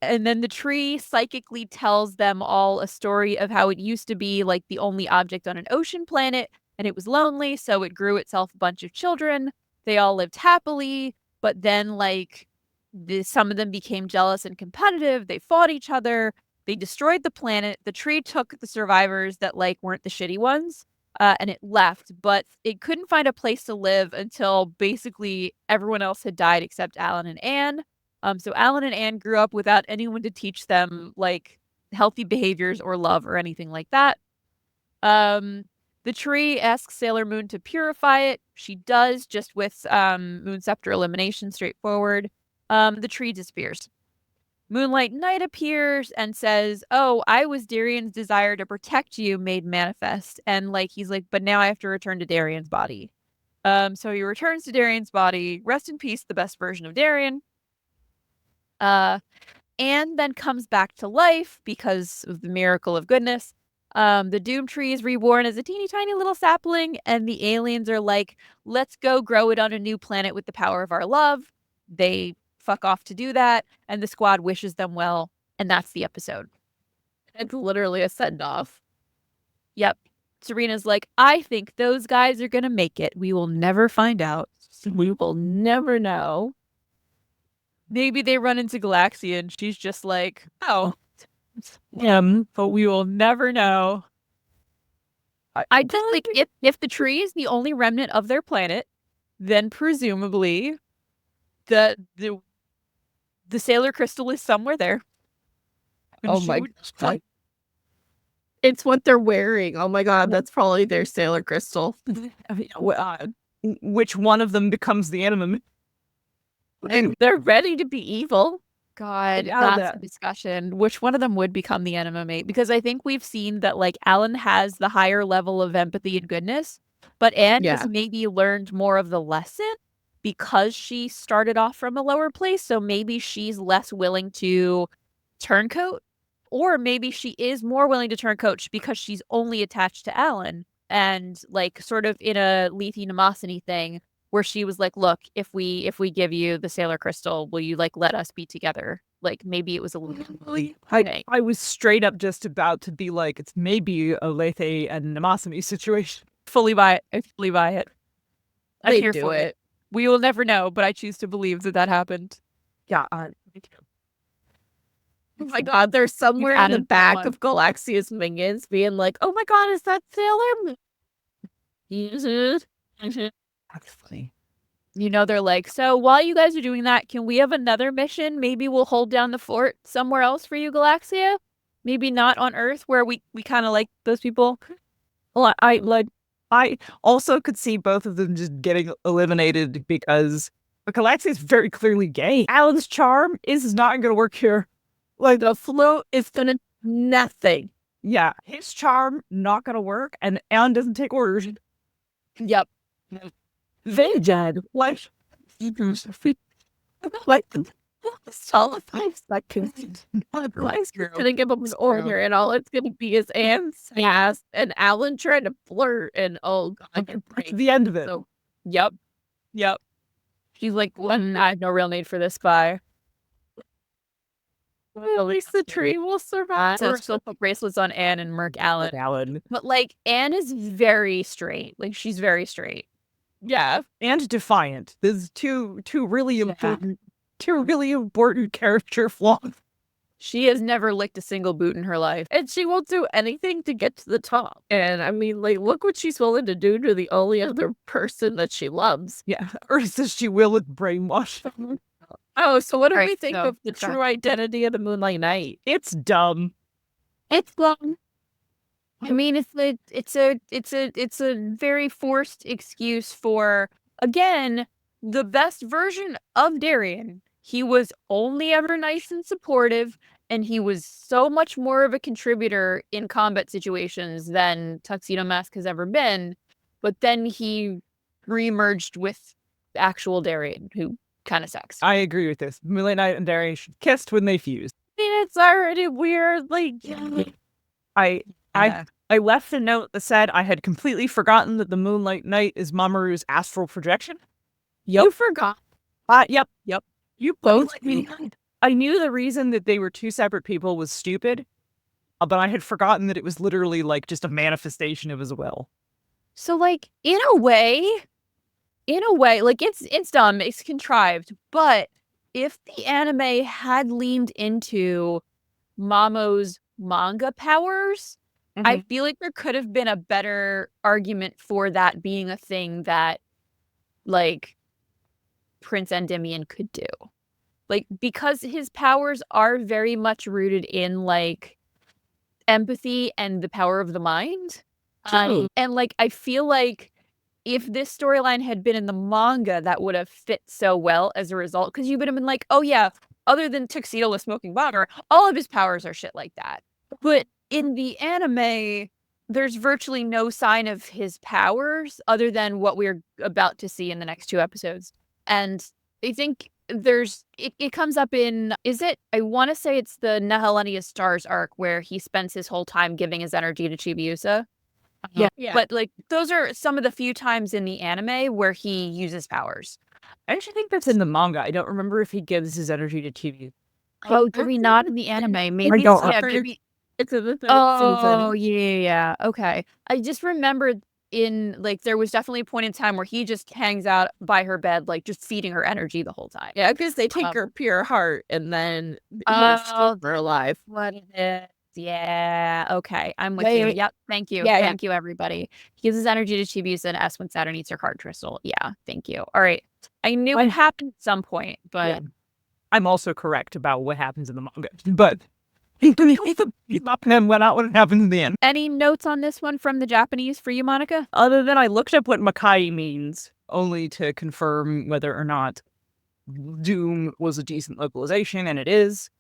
And then the tree psychically tells them all a story of how it used to be like the only object on an ocean planet, and it was lonely, so it grew itself a bunch of children. They all lived happily, but then like some of them became jealous and competitive. They fought each other. They destroyed the planet. The tree took the survivors that like weren't the shitty ones, and it left, but it couldn't find a place to live until basically everyone else had died except Alan and Anne. So Alan and Anne grew up without anyone to teach them like healthy behaviors or love or anything like that. The tree asks Sailor Moon to purify it. She does, just with Moon Scepter elimination, straightforward. The tree disappears. Moonlight Knight appears and says, oh, I was Darian's desire to protect you made manifest. And like he's like, but now I have to return to Darian's body. So he returns to Darian's body. Rest in peace, the best version of Darian. Anne then comes back to life because of the miracle of goodness. The Doom Tree is reborn as a teeny tiny little sapling, and the aliens are like, let's go grow it on a new planet with the power of our love. They fuck off to do that, and the squad wishes them well, and that's the episode. It's literally a send-off. Yep. Serena's like, I think those guys are gonna make it. We will never find out. We will never know. Maybe they run into Galaxia, and she's just like, oh, but we will never know. I just like, if the tree is the only remnant of their planet, then presumably the Sailor Crystal is somewhere there. And oh my god. It's what they're wearing. Oh my god, that's probably their Sailor Crystal. Which one of them becomes the anima? And they're ready to be evil. God, that's a discussion. Which one of them would become the anima mate? Because I think we've seen that like Alan has the higher level of empathy and goodness, but Anne has maybe learned more of the lesson because she started off from a lower place. So maybe she's less willing to turncoat, or maybe she is more willing to turncoat because she's only attached to Alan, and like sort of in a Lethe Namosini thing where she was like, look, if we give you the Sailor Crystal, will you like let us be together? Like maybe it was a little I was straight up just about to be like, it's maybe a Lethe and Namosini situation. Fully buy it. I fully buy it. They do it. We will never know, but I choose to believe that happened. Yeah, me too. Oh my god, they're somewhere in the back of Galaxia's minions being like, oh my god, is that Sailor Moon? That's funny. You know, they're like, so while you guys are doing that, can we have another mission? Maybe we'll hold down the fort somewhere else for you, Galaxia? Maybe not on Earth, where we kind of like those people. Well, I also could see both of them just getting eliminated because But Galaxy is very clearly gay. Alan's charm is not going to work here. Like, the float is gonna nothing. Yeah, his charm not going to work, and Alan doesn't take orders. Yep. They did. Like, like, solidifies that otherwise you're gonna give him an order, and all it's gonna be is Anne's ass and Alan trying to flirt, and oh god, That's the end of it. so Yep. She's like, I have no real need for this spy. at least the tree will survive. So still put bracelets on Anne and Merc Alan. Alan. But like Anne is very straight. Like she's very straight. Yeah, And defiant. There's two really important character flaws. She has never licked a single boot in her life. and she will do anything to get to the top. And I mean, like, look what she's willing to do to the only other person that she loves. Yeah, or says she will with brainwash. Oh, so what do Right, we think so, of the sorry. true identity of the Moonlight Knight? It's dumb. It's long. I mean, it's a very forced excuse for, again, the best version of Darian. He was only ever nice and supportive, and he was so much more of a contributor in combat situations than Tuxedo Mask has ever been. But then he reemerged with actual Darian, who kind of sucks. I agree with this. Moonlight Knight and Darian kissed when they fused. I mean, it's already weird. Like, I left a note that said I had completely forgotten that the Moonlight Knight is Mamoru's astral projection. you forgot. Yep. You both. I knew the reason that they were two separate people was stupid, but I had forgotten that it was literally like just a manifestation of his will. So, like, in a way, like it's dumb, it's contrived. But if the anime had leaned into Mamo's manga powers, I feel like there could have been a better argument for that being a thing that, like, Prince Endymion could do. Like, because his powers are very much rooted in, like, empathy and the power of the mind. True. And, like, I feel like if this storyline had been in the manga, that would have fit so well as a result. Because you would have been like, oh yeah, other than Tuxedo smoking bomber, all of his powers are shit like that. But in the anime, there's virtually no sign of his powers other than what we're about to see in the next 2 episodes. And I think it comes up in, I want to say it's the Nahelenia Stars arc where he spends his whole time giving his energy to Chibiusa. Yeah. But like those are some of the few times in the anime where he uses powers. I actually think that's in the manga. I don't remember if he gives his energy to Chibi. Oh, maybe not in the anime. Maybe don't maybe. It's in the third Oh, season. yeah. Okay. I just remembered there was definitely a point in time where he just hangs out by her bed, like just feeding her energy the whole time. Yeah, because they take her pure heart and then Oh, her alive. what is it? Yeah. Okay. I'm with Yeah, you. yeah. Yep. Thank you. Yeah, Thank you, everybody. He gives his energy to Chibiusa and S when Saturn eats her heart crystal. Yeah. Thank you. All right. I knew it happened at some point, but Yeah. I'm also correct about what happens in the manga, but he's not him went out when it happens in the end. any notes on this one from the Japanese for you, Monica? Other than I looked up what Makai means, only to confirm whether or not Doom was a decent localization, and it is.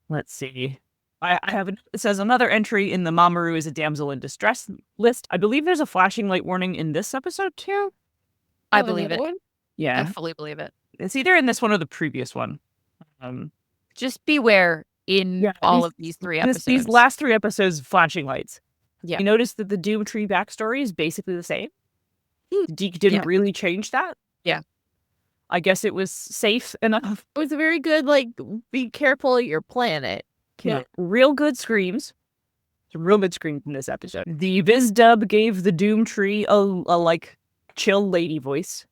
Let's see. I have it says another entry in the Mamoru is a damsel in distress list. I believe there's a flashing light warning in this episode too. I believe it. Yeah, I fully believe it. it's either in this one or the previous one. Just beware in all of these 3 episodes. These last 3 episodes, flashing lights. Yeah. You notice that the Doom Tree backstory is basically the same. DiC didn't really change that. Yeah. I guess it was safe enough. It was a very good, like, be careful of your planet. Yeah. Real good screams. Some real good screams in this episode. The Viz dub gave the Doom Tree a like chill lady voice.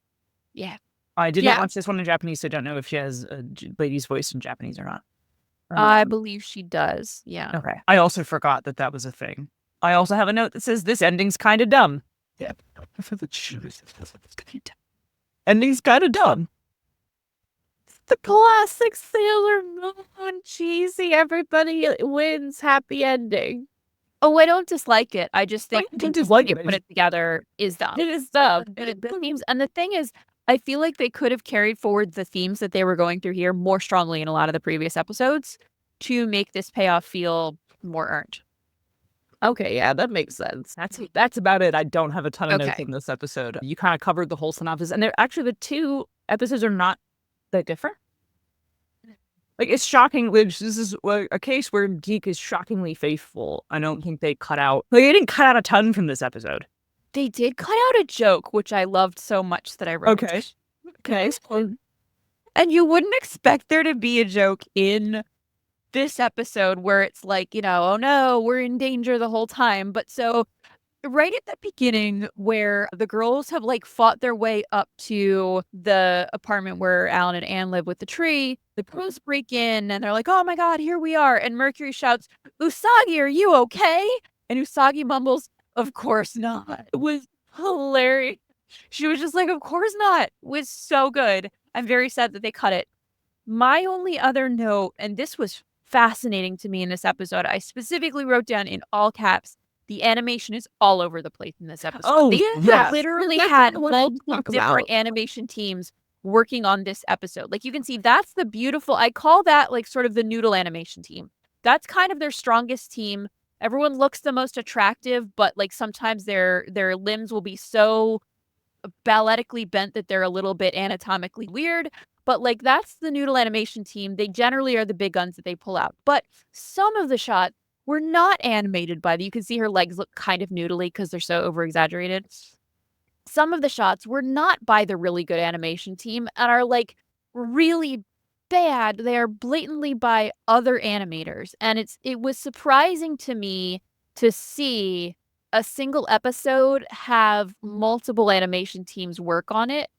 Yeah. I did not watch this one in Japanese, so I don't know if she has a lady's voice in Japanese or not. I believe she does. Yeah. Okay. I also forgot that was a thing. I also have a note that says this ending's kind of dumb. Yeah. Ending's kind of dumb. The classic Sailor Moon, cheesy, everybody wins, happy ending. Oh, I don't dislike it. I just think I don't dislike it. put it together is dumb. It is dumb. And the thing is, I feel like they could have carried forward the themes that they were going through here more strongly in a lot of the previous episodes to make this payoff feel more earned. Okay, yeah, that makes sense. That's about it. I don't have a ton of notes Okay. in this episode. You kind of covered the whole synopsis, and the 2 episodes are not that different. Like, it's shocking. This is a case where DiC is shockingly faithful. I don't think they they didn't cut out a ton from this episode. They did cut out a joke, which I loved so much that I wrote. Okay. And you wouldn't expect there to be a joke in this episode where it's like, oh no, we're in danger the whole time. But so right at the beginning where the girls have like fought their way up to the apartment where Alan and Anne live with the tree, the girls break in and they're like, oh my God, here we are. And Mercury shouts, Usagi, are you okay? And Usagi mumbles, of course not. It was hilarious. She was just like, of course not. It was so good. I'm very sad that they cut it. My only other note, and this was fascinating to me in this episode, I specifically wrote down in all caps, the animation is all over the place in this episode. Oh, They yes. literally That's had what I multiple talk different about. animation teams working on this episode. Like you can see, that's the beautiful, I call that like sort of the noodle animation team. That's kind of their strongest team. Everyone looks the most attractive, but like sometimes their limbs will be so balletically bent that they're a little bit anatomically weird. But like that's the noodle animation team. They generally are the big guns that they pull out. But some of the shots were not animated by you can see her legs look kind of noodly because they're so over exaggerated. Some of the shots were not by the really good animation team and are like really bad. They are blatantly by other animators. And it was surprising to me to see a single episode have multiple animation teams work on it.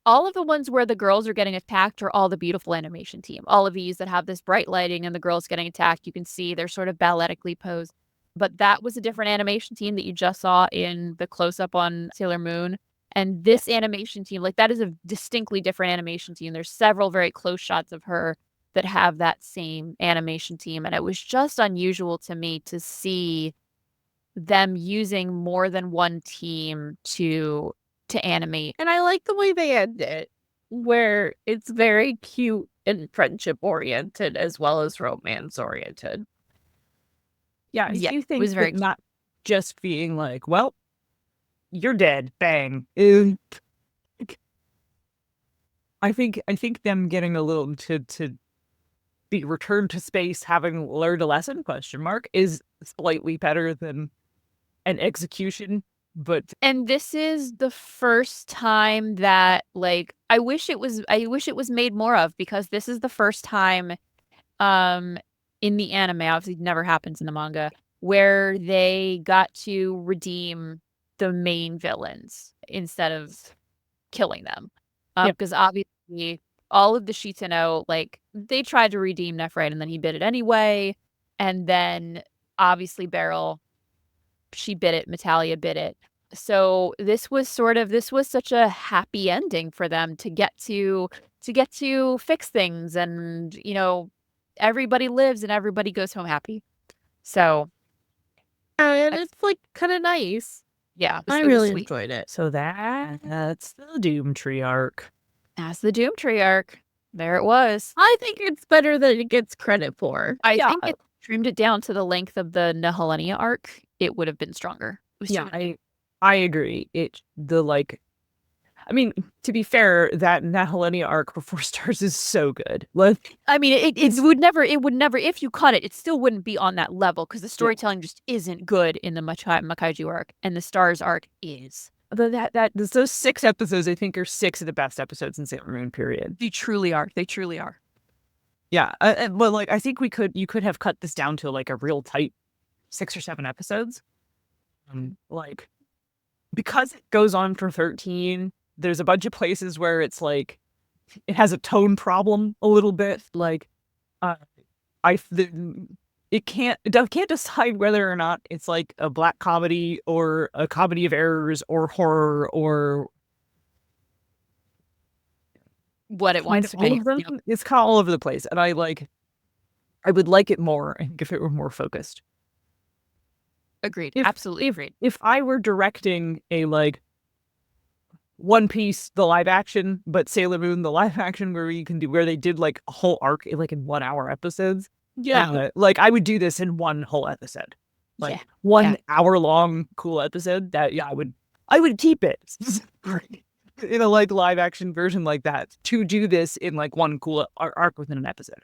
All of the ones where the girls are getting attacked are all the beautiful animation team. All of these that have this bright lighting and the girls getting attacked, you can see they're sort of balletically posed. But that was a different animation team that you just saw in the close-up on Sailor Moon. And this animation team, like that is a distinctly different animation team. There's several very close shots of her that have that same animation team. And it was just unusual to me to see them using more than one team to animate. And I like the way they end it, where it's very cute and friendship oriented as well as romance oriented. Yeah, Yeah, you it think was very that not just being like, well, you're dead, bang. I think them getting a little to be returned to space, having learned a lesson, ? Is slightly better than an execution. But And this is the first time that like I wish it was made more of, because this is the first time in the anime, obviously it never happens in the manga, where they got to redeem the main villains instead of killing them. Because obviously all of the Shitano, like they tried to redeem Nephrite and then he bit it anyway. And then obviously Beryl, she bit it, Metalia bit it. So this was such a happy ending for them to get to fix things, and everybody lives and everybody goes home happy. So And it's like kind of nice. yeah, I it was really sweet. enjoyed it. so that's the Doom Tree arc. That's the Doom Tree arc. There it was. I think it's better than it gets credit for. I think it trimmed it down to the length of the Nehelenia arc. It would have been stronger. It was too- I agree. I mean, to be fair, that Nehelenia arc before Stars is so good. I mean, it would never, if you cut it, it still wouldn't be on that level because the storytelling just isn't good in the Makaiju arc, and the Stars arc is. Those 6 episodes, I think, are 6 of the best episodes in Sailor Moon, period. They truly are. They truly are. Yeah, but like I think you could have cut this down to like a real tight 6 or 7 episodes. Like, because it goes on for 13, there's a bunch of places where it's like it has a tone problem a little bit. Like, it can't decide whether or not it's like a black comedy or a comedy of errors or horror or what it wants to be. It's kind of all over the place, and I would like it more, I think, if it were more focused. Agreed. Absolutely agreed. If I were directing a One Piece, the live action, but Sailor Moon, the live action, where they did like a whole arc in 1 hour episodes. Yeah. Like I would do this in one whole episode, like Yeah. 1 hour long cool episode. I would keep it in a live action version like that to do this in one cool arc within an episode.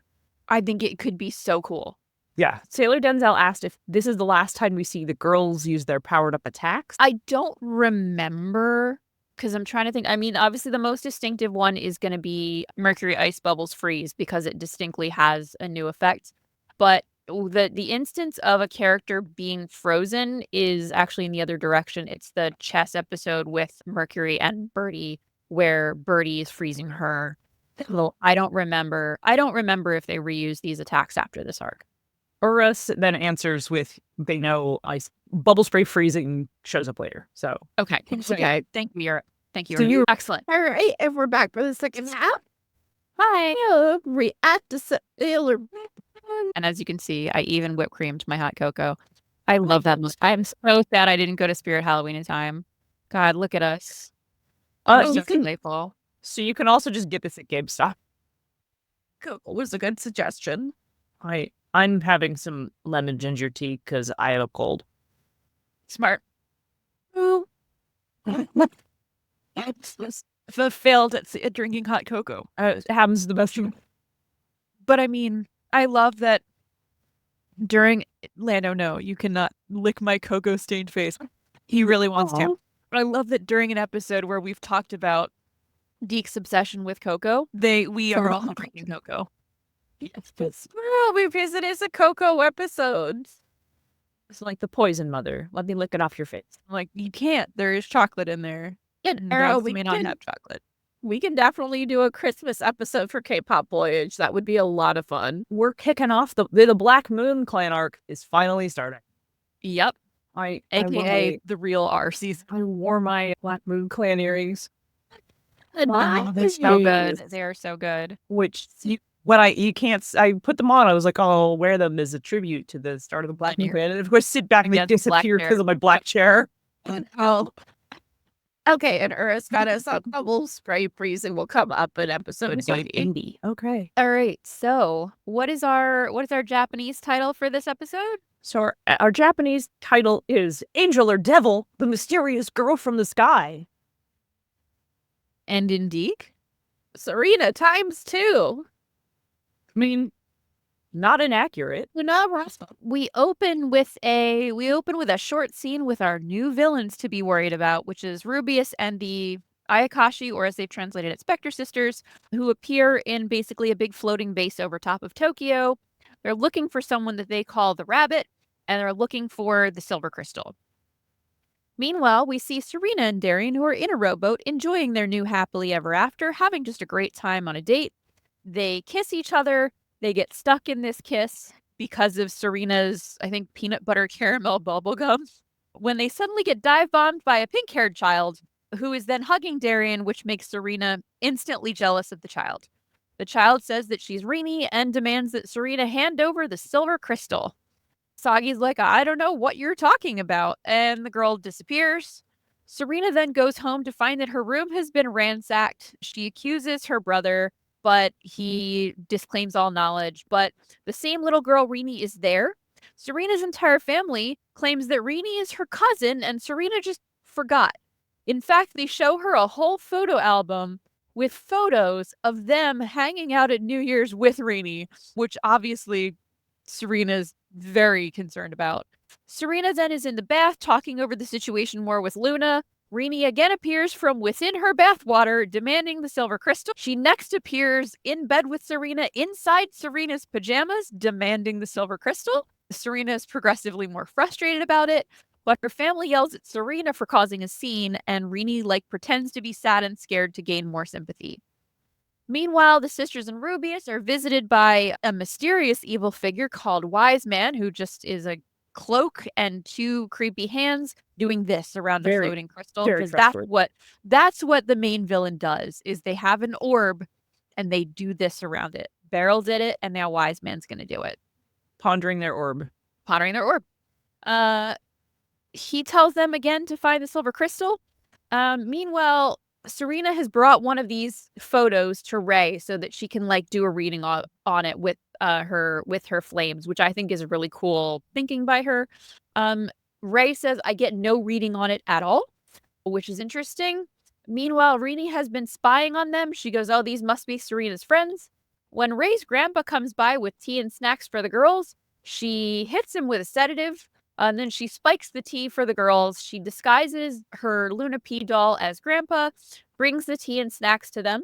I think it could be so cool. Yeah. Sailor Denzel asked if this is the last time we see the girls use their powered up attacks. I don't remember, because I'm trying to think. I mean, obviously the most distinctive one is going to be Mercury Ice Bubbles Freeze, because it distinctly has a new effect. But the instance of a character being frozen is actually in the other direction. It's the chess episode with Mercury and Birdie, where Birdie is freezing her. I don't remember if they reuse these attacks after this arc. Urus then answers with, they know ice bubble spray freezing shows up later. So Okay. Okay. Thank you. Thank you. So you- Excellent. All right, and we're back for the second half. Hi. React to Sailor. And as you can see, I even whipped creamed my hot cocoa. I love that. I'm so sad I didn't go to Spirit Halloween in time. God, look at us. We're so delightful. So you can also just get this at GameStop. Cool was a good suggestion. I'm having some lemon ginger tea because I have a cold. Smart. Oh, Failed at drinking hot cocoa. It happens the best. But I mean, I love that during Lando, no, you cannot lick my cocoa stained face. He really wants to. But I love that during an episode where we've talked about DiC's obsession with cocoa, we are all drinking cocoa. well, because it is a Coco episode. It's like the poison mother. Let me lick it off your face. I'm like, you can't. There is chocolate in there. And Dogs we may not have chocolate. We can definitely do a Christmas episode for K-pop Voyage. That would be a lot of fun. We're kicking off the Black Moon clan arc is finally starting. Yep. AKA the real R season. I wore my Black Moon clan earrings, They're so good. They are so good. which I put them on. I was like, oh, I'll wear them as a tribute to the start of the Black Moon clan. And of course, sit back and they Against black disappear chair. because of my black chair. Oh. Okay, and Ura's got us on bubble spray freezing will come up in episode 80. indie. Okay. All right. So, what is our Japanese title for this episode? So our Japanese title is Angel or Devil, the Mysterious Girl from the Sky. And in DiC? Serena Times Two. I mean, not inaccurate. We open with a short scene with our new villains to be worried about, which is Rubius and the Ayakashi, or as they've translated it, Spectre Sisters, who appear in basically a big floating base over top of Tokyo. They're looking for someone that they call the Rabbit, and they're looking for the Silver Crystal. Meanwhile, we see Serena and Darien, who are in a rowboat, enjoying their new happily ever after, having just a great time on a date. They kiss each other. They get stuck in this kiss because of Serena's, I think, peanut butter caramel bubblegum. When they suddenly get dive bombed by a pink-haired child, who is then hugging Darien, which makes Serena instantly jealous of the child. The child says that she's Rini and demands that Serena hand over the silver crystal. Sagi's like, I don't know what you're talking about, and the girl disappears. Serena then goes home to find that her room has been ransacked. She accuses her brother, but he disclaims all knowledge. But the same little girl, Rini, is there. Serena's entire family claims that Rini is her cousin, and Serena just forgot. In fact, they show her a whole photo album with photos of them hanging out at New Year's with Rini, which obviously Serena's very concerned about. Serena then is in the bath talking over the situation more with Luna. Rini again appears from within her bathwater, demanding the silver crystal. She next appears in bed with Serena inside Serena's pajamas, demanding the silver crystal. Serena is progressively more frustrated about it, but her family yells at Serena for causing a scene, and Rini pretends to be sad and scared to gain more sympathy. Meanwhile, the sisters and Rubius are visited by a mysterious evil figure called Wise Man, who just is a cloak and two creepy hands doing this around a floating crystal, because that's what the main villain does, is they have an orb and they do this around it. Beryl did it, and now Wise Man's gonna do it. Pondering their orb. He tells them again to find the silver crystal. Meanwhile, Serena has brought one of these photos to Ray so that she can like do a reading on it with her flames, which I think is a really cool thinking by her. Ray says, I get no reading on it at all, which is interesting. Meanwhile, Rini has been spying on them. She goes, oh, these must be Serena's friends. When Ray's grandpa comes by with tea and snacks for the girls, she hits him with a sedative, and then she spikes the tea for the girls. She disguises her Luna P doll as grandpa, brings the tea and snacks to them.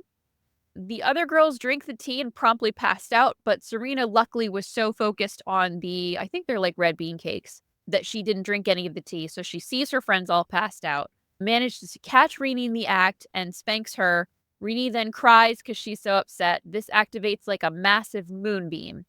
The other girls drink the tea and promptly passed out, but Serena luckily was so focused on I think they're like red bean cakes, that she didn't drink any of the tea. So she sees her friends all passed out, manages to catch Rini in the act and spanks her. Rini then cries because she's so upset. This activates like a massive moonbeam.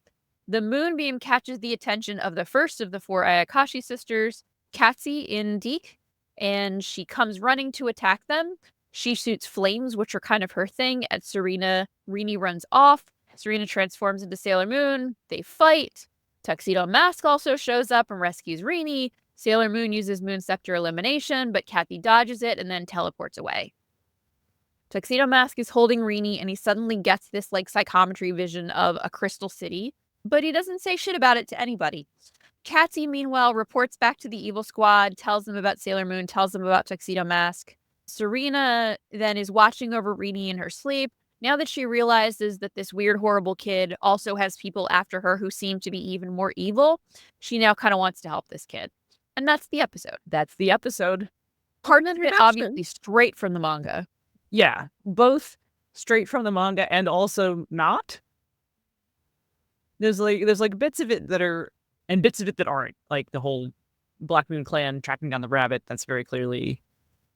The moonbeam catches the attention of the first of the 4 Ayakashi sisters, Katsi in DiC, and she comes running to attack them. She shoots flames, which are kind of her thing, at Serena. Rini runs off. Serena transforms into Sailor Moon. They fight. Tuxedo Mask also shows up and rescues Rini. Sailor Moon uses Moon Scepter elimination, but Kathy dodges it and then teleports away. Tuxedo Mask is holding Rini, and he suddenly gets this like psychometry vision of a crystal city, but he doesn't say shit about it to anybody. Kathy, meanwhile, reports back to the evil squad, tells them about Sailor Moon, tells them about Tuxedo Mask. Serena then is watching over Rini in her sleep. Now that she realizes that this weird, horrible kid also has people after her who seem to be even more evil, she now kind of wants to help this kid. And that's the episode. That's the episode. Part of it obviously straight from the manga. Yeah, both straight from the manga and also not. There's like bits of it that are and bits of it that aren't. Like the whole Black Moon Clan tracking down the rabbit. That's very clearly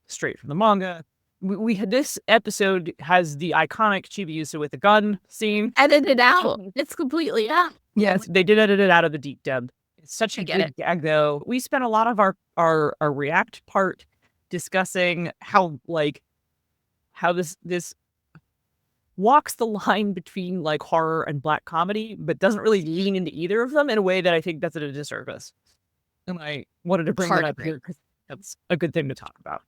straight from the manga. We had this episode has the iconic Chibiusa with the gun scene edited out. It's completely out. Yes, they did edit it out of the deep dub. It's such a good gag, though. We spent a lot of our react part discussing how this walks the line between like horror and black comedy, but doesn't really lean into either of them in a way that I think does it a disservice. And I wanted to bring that up here because that's a good thing to talk about.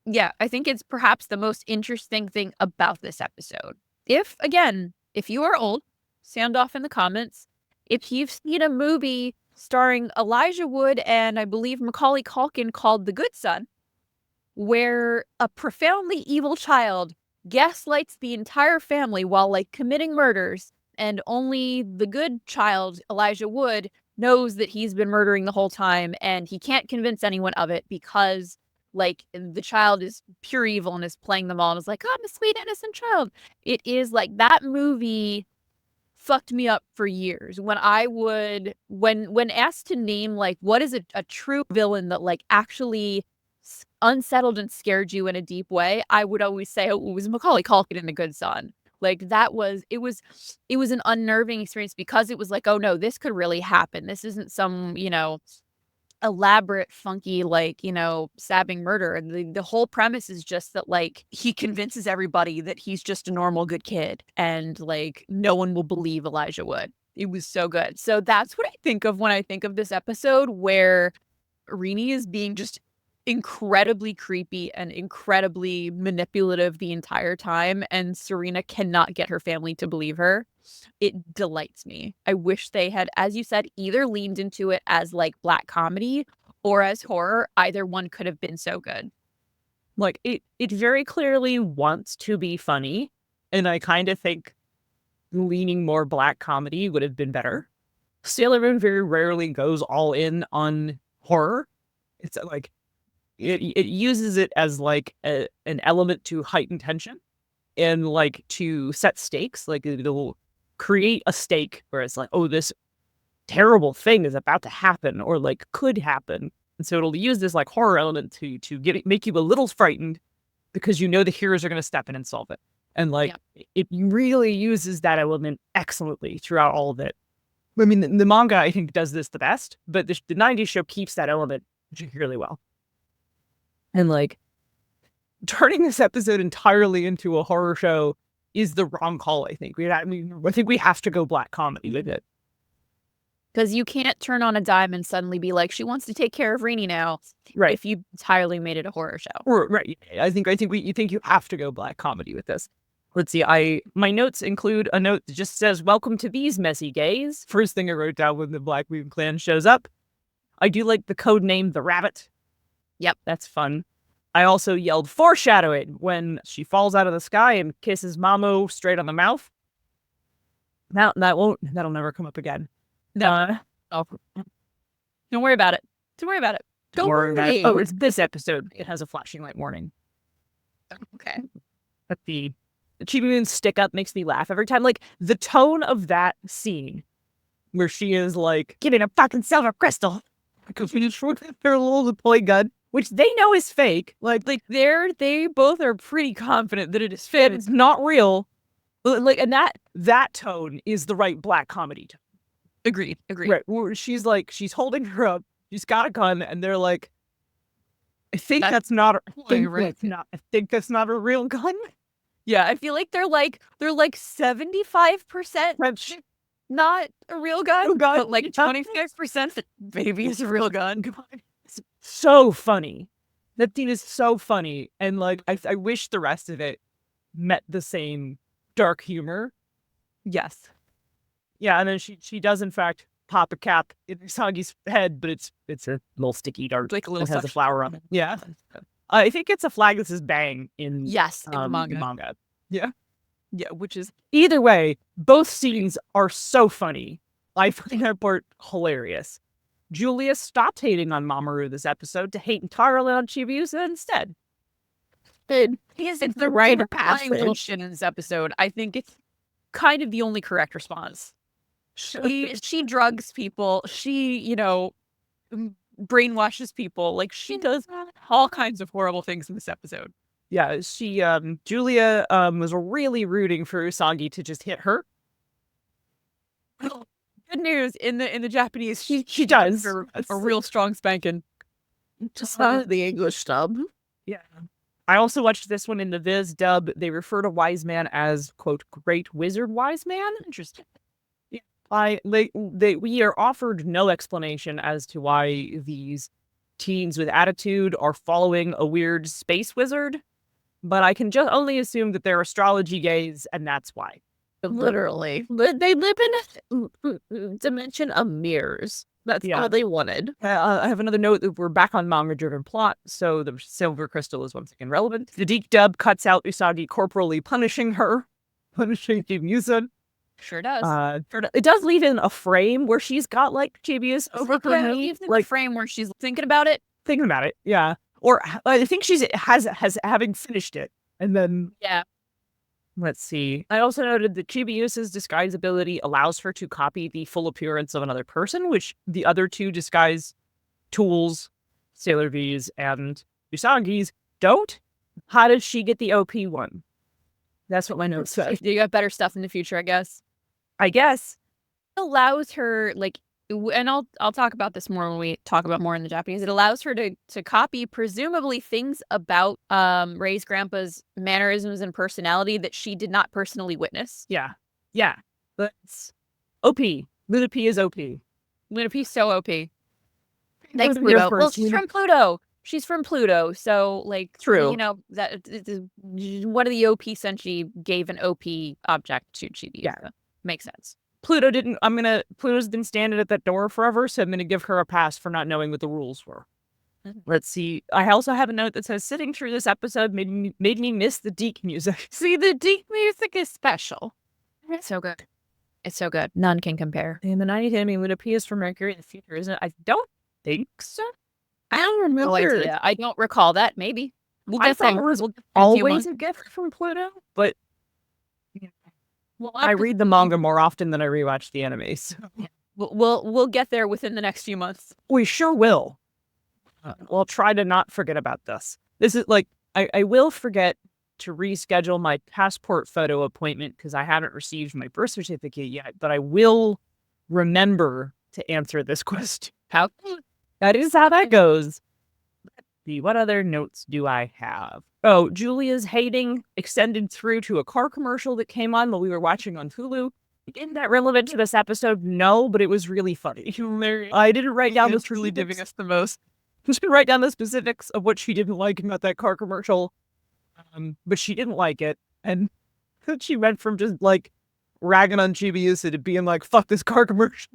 Yeah, I think it's perhaps the most interesting thing about this episode. If you are old, sound off in the comments. If you've seen a movie starring Elijah Wood and I believe Macaulay Culkin called The Good Son, where a profoundly evil child gaslights the entire family while like committing murders, and only the good child, Elijah Wood, knows that he's been murdering the whole time, and he can't convince anyone of it because like the child is pure evil and is playing them all and is like, oh, I'm a sweet innocent child. It is like that movie fucked me up for years. When when asked to name like what is a true villain that like actually unsettled and scared you in a deep way, I would always say it was Macaulay Culkin in The Good Son. Like it was an unnerving experience because it was like, oh no, this could really happen. This isn't some, elaborate, funky, stabbing murder. The whole premise is just that like he convinces everybody that he's just a normal good kid and like no one will believe Elijah Wood. It was so good. So that's what I think of when I think of this episode where Rini is being just incredibly creepy and incredibly manipulative the entire time, and Serena cannot get her family to believe her. It delights me. I wish they had, as you said, either leaned into it as like black comedy or as horror. Either one could have been so good. Like it very clearly wants to be funny, and I kind of think leaning more black comedy would have been better. Sailor Moon very rarely goes all in on horror. It's like it uses it as like an element to heighten tension and like to set stakes. Like it'll create a stake where it's like, oh, this terrible thing is about to happen or like could happen. And so it'll use this like horror element to make you a little frightened because you know the heroes are going to step in and solve it. And like it really uses that element excellently throughout all of it. I mean, the manga I think does this the best, but the 90s show keeps that element particularly well. And like turning this episode entirely into a horror show is the wrong call. I think I think we have to go black comedy with it. Because you can't turn on a dime and suddenly be like, she wants to take care of Rini now. Right. If you entirely made it a horror show. Right. I think you have to go black comedy with this. Let's see. My notes include a note that just says, "Welcome to these messy gays." First thing I wrote down when the Black Weave Clan shows up. I do like the code name, the Rabbit. Yep. That's fun. I also yelled foreshadowing when she falls out of the sky and kisses Mamo straight on the mouth. That'll never come up again. No. Don't worry about it. Don't worry about it. Don't worry. Oh, it's this episode. It has a flashing light warning. Okay. But the Chibi Moon's stick up makes me laugh every time. Like, the tone of that scene where she is like, "Give me a fucking silver crystal." Because we just showed their little toy gun, which they know is fake. Like they both are pretty confident that it is fake. it's not real. Like, and that tone is the right black comedy tone. Agreed. Right. Where she's holding her up. She's got a gun, and they're like, I think that's not a real gun. Yeah, I feel like they're like 75% not a real gun, but like 25% that maybe is a real gun. It's so funny. That scene is so funny, and like I wish the rest of it met the same dark humor. Yes. Yeah, and then she does in fact pop a cap in Usagi's head, but it's a little sticky dart. Like a little that has a suction. flower on it. Yeah. I think it's a flag that says bang in Yes, in the the manga. Yeah. Yeah, which is Either way, both scenes are so funny. I find that part hilarious. Julia stopped hating on Mamoru this episode to hate entirely on Chibiusa instead. It's the right of lying little passage. shit in this episode. I think it's kind of the only correct response. She drugs people. She, brainwashes people. Like, she does all kinds of horrible things in this episode. Yeah, Julia was really rooting for Usagi to just hit her. Good news, in the Japanese, She does. a real strong spanking. Just not the English dub. Yeah. I also watched this one in the Viz dub. They refer to Wise Man as, quote, Great Wizard Wise Man. Interesting. We are offered no explanation as to why these teens with attitude are following a weird space wizard, but I can just only assume that they're astrology gays, and that's why. Literally. They live in a dimension of mirrors. That's all they wanted. I have another note that we're back on manga-driven plot, so the silver crystal is once again relevant. The DiC dub cuts out Usagi corporally punishing Chibiusa. Sure does. It does leave in a frame where she's got like Chibius over her head, leave in like the frame where she's thinking about it. thinking about it. Yeah, or I think she's has having finished it, and then Yeah. let's see. I also noted that Chibiusa's disguise ability allows her to copy the full appearance of another person, which the other two disguise tools, Sailor V's and Usagi's, don't. How does she get the OP one? That's what my notes said. You got better stuff in the future, I guess. I guess. It allows her, like, and I'll talk about this more when we talk about more in the Japanese. It allows her to copy presumably things about Ray's grandpa's mannerisms and personality that she did not personally witness. Yeah. That's OP. Luna P is OP. Luna P's so OP. Thanks, Those Pluto. are Well, first, she's from Pluto. She's from Pluto, so like, True. That one of the OP Senshi gave an OP object to Chibi. Yeah. Makes sense. Pluto's been standing at that door forever, so I'm gonna give her a pass for not knowing what the rules were. Let's see. I also have a note that says sitting through this episode made me miss the DiC music. See, the DiC music is special. It's so good. It's so good. None can compare. And the 90th anime Luna P is for Mercury in the future, isn't it? I don't think so. I don't remember. No idea. I don't recall that. Maybe. We'll I get thought there. it was We'll get there in a few always months. a gift from Pluto, but We'll I read the manga more often than I rewatch the anime, so We'll get there within the next few months. we sure will. We'll try to not forget about this. This is like, I will forget to reschedule my passport photo appointment because I haven't received my birth certificate yet, but I will remember to answer this question. How? That is how that goes. Let's see, what other notes do I have? Oh, Julia's hating extended through to a car commercial that came on while we were watching on Hulu. Isn't that relevant to this episode? No, but it was really funny. I didn't write down the Truly giving us the most. I didn't write down the specifics of what she didn't like about that car commercial, but she didn't like it, and she went from just like ragging on Chibiusa to being like, "Fuck this car commercial."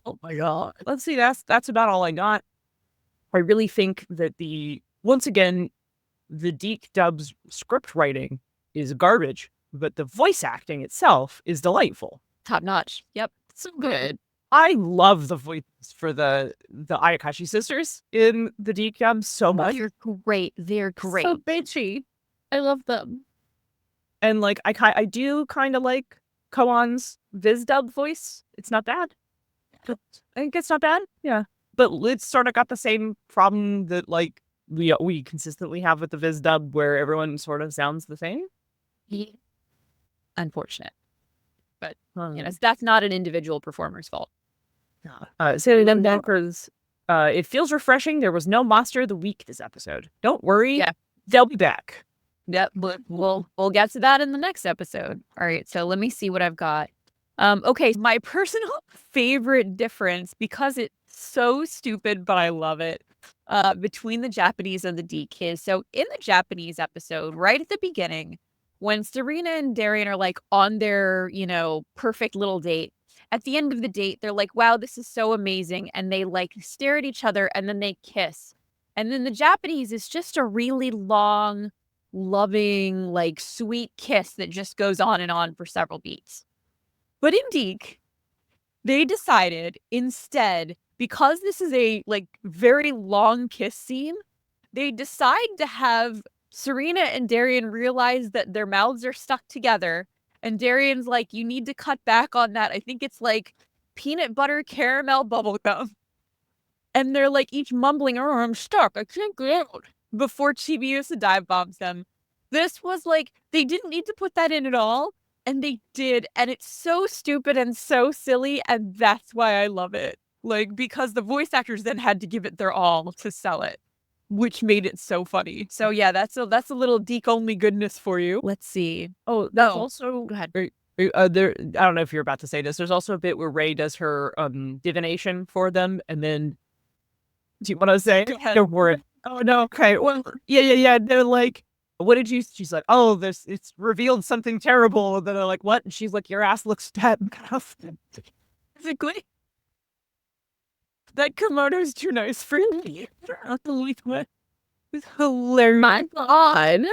Oh my god. Let's see. That's about all I got. I really think that once again, the DiC dub's script writing is garbage, but the voice acting itself is delightful. Top notch. Yep. So good. I love the voices for the Ayakashi sisters in the DiC dub so much. They're great. They're great. So bitchy. I love them. And like I do kind of like Koan's Viz dub voice. It's not bad. I think it's not bad. Yeah. But it's sort of got the same problem that like we consistently have with the Viz dub, where everyone sort of sounds the same. Unfortunate. But you know, that's not an individual performer's fault. Serena Times it feels refreshing. There was no Monster of the Week this episode. Don't worry. Yeah. They'll be back. Yep, we'll get to that in the next episode. All right, so let me see what I've got. Okay, my personal favorite difference, because it's so stupid, but I love it, between the Japanese and the DiC is, so in the Japanese episode, right at the beginning, when Serena and Darien are like on their, you know, perfect little date, at the end of the date, they're like, wow, this is so amazing. And they like stare at each other and then they kiss. And then the Japanese is just a really long, loving, like sweet kiss that just goes on and on for several beats. But in DiC, they decided instead, because this is a like very long kiss scene, they decide to have Serena and Darien realize that their mouths are stuck together. And Darien's like, you need to cut back on that. I think it's like peanut butter caramel bubblegum. And they're like each mumbling, oh, I'm stuck. I can't get out. Before Chibiusa dive bombs them. This was like, they didn't need to put that in at all. And they did. And it's so stupid and so silly. And that's why I love it. Like, because the voice actors then had to give it their all to sell it, which made it so funny. So yeah, that's a little DiC only goodness for you. Let's see. Oh, that's also go ahead. there. I don't know if you're about to say this. There's also a bit where Ray does her divination for them, and then do you want to say? Go for it. Oh no. Okay. Well, yeah. They're like, what did you? She's like, oh, it's revealed something terrible. And then they're like, what? And she's like, your ass looks fat and cut off. Basically. That kimono's too nice for me. It's hilarious. My God.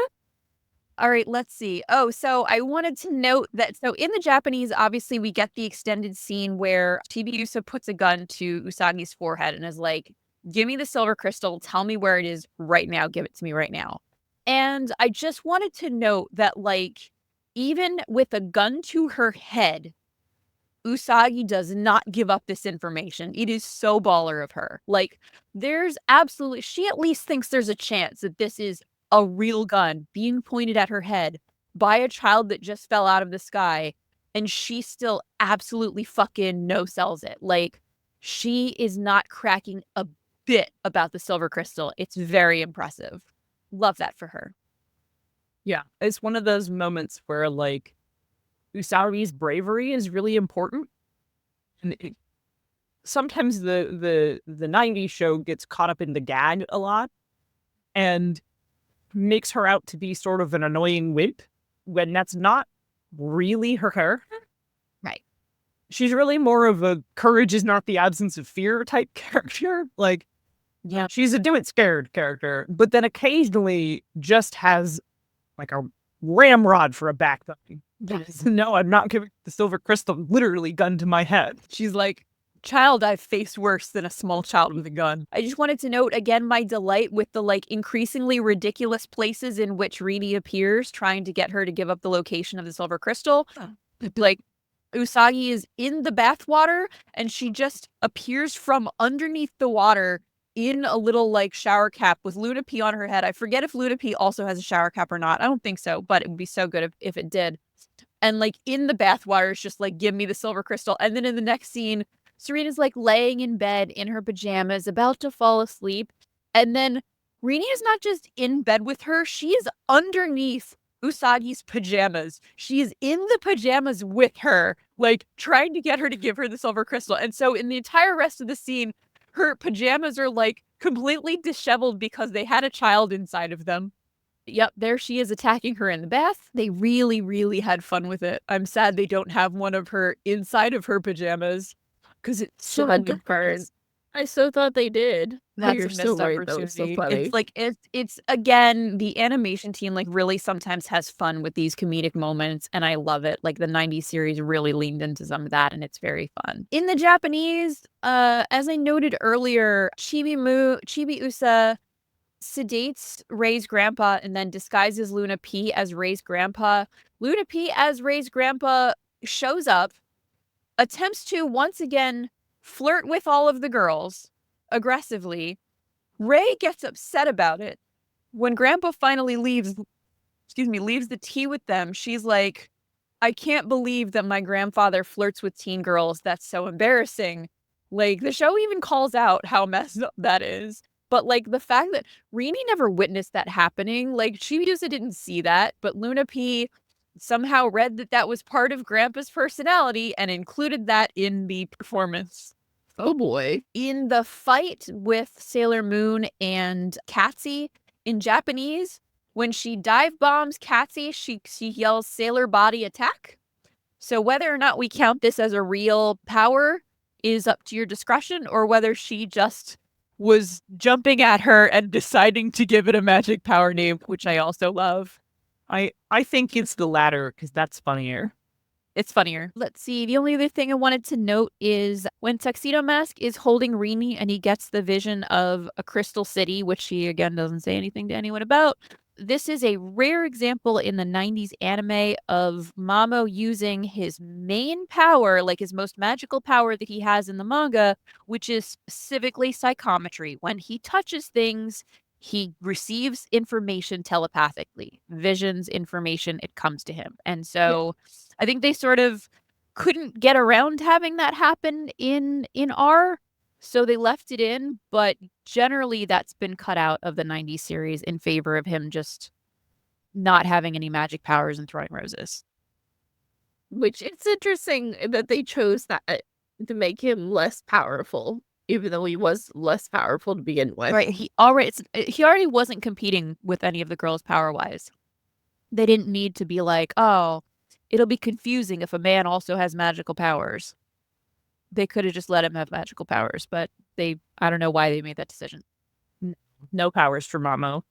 All right, let's see. Oh, so I wanted to note that, so in the Japanese, obviously we get the extended scene where Chibiusa puts a gun to Usagi's forehead and is like, give me the silver crystal, tell me where it is right now, give it to me right now. And I just wanted to note that, like, even with a gun to her head, Usagi does not give up this information. It is so baller of her. Like, there's absolutely, she at least thinks there's a chance that this is a real gun being pointed at her head by a child that just fell out of the sky, and she still absolutely fucking no-sells it. Like, she is not cracking a bit about the silver crystal. It's very impressive. Love that for her. Yeah, it's one of those moments where, like, Usagi's bravery is really important. And sometimes the 90s show gets caught up in the gag a lot and makes her out to be sort of an annoying wimp when that's not really her character. Right. She's really more of a courage is not the absence of fear type character. Like, yeah, she's a do it scared character, but then occasionally just has like a ramrod for a backbone. Yes. No, I'm not giving the silver crystal literally gun to my head. She's like, child, I've faced worse than a small child with a gun. I just wanted to note again my delight with the like increasingly ridiculous places in which Rini appears, trying to get her to give up the location of the silver crystal. Like, Usagi is in the bathwater and she just appears from underneath the water in a little like shower cap with Luna P on her head. I forget if Luna P also has a shower cap or not. I don't think so, but it would be so good if it did. And like in the bathwater, it's just like, give me the silver crystal. And then in the next scene, Serena's like laying in bed in her pajamas, about to fall asleep. And then Rini is not just in bed with her, she is underneath Usagi's pajamas. She is in the pajamas with her, like trying to get her to give her the silver crystal. And so in the entire rest of the scene, her pajamas are like completely disheveled because they had a child inside of them. Yep, there she is attacking her in the bath. They really, really had fun with it. I'm sad they don't have one of her inside of her pajamas because it's so Sad part. I so thought they did. That's You're a so missed right. That was so opportunity. funny. It's like it's again, the animation team like really sometimes has fun with these comedic moments, and I love it. Like the 90s series really leaned into some of that, and it's very fun. In the Japanese, as I noted earlier, Chibi Usa sedates Ray's grandpa and then disguises Luna P as Ray's grandpa. Luna P as Ray's grandpa shows up, attempts to once again flirt with all of the girls aggressively. Ray gets upset about it. When grandpa finally leaves the tea with them, she's like, I can't believe that my grandfather flirts with teen girls. That's so embarrassing. Like, the show even calls out how messed up that is. But, like, the fact that Rini never witnessed that happening, like, she just didn't see that. But Luna P somehow read that that was part of Grandpa's personality and included that in the performance. Oh boy. In the fight with Sailor Moon and Katzy in Japanese, when she dive bombs Katzy, she yells Sailor Body Attack. So whether or not we count this as a real power is up to your discretion, or whether she just was jumping at her and deciding to give it a magic power name, which I also love. I think it's the latter because that's funnier. It's funnier. Let's see. The only other thing I wanted to note is when Tuxedo Mask is holding Rini and he gets the vision of a crystal city, which he again doesn't say anything to anyone about. This is a rare example in the 90s anime of Mamo using his main power, like his most magical power that he has in the manga, which is specifically psychometry. When he touches things, he receives information telepathically, visions, information, it comes to him. And so I think they sort of couldn't get around having that happen in R, so they left it in, but generally that's been cut out of the 90s series in favor of him just not having any magic powers and throwing roses. Which it's interesting that they chose that to make him less powerful, even though he was less powerful to begin with. Right, he already wasn't competing with any of the girls power-wise. They didn't need to be like, oh, it'll be confusing if a man also has magical powers. They could have just let him have magical powers, but I don't know why they made that decision. No powers for Mamo.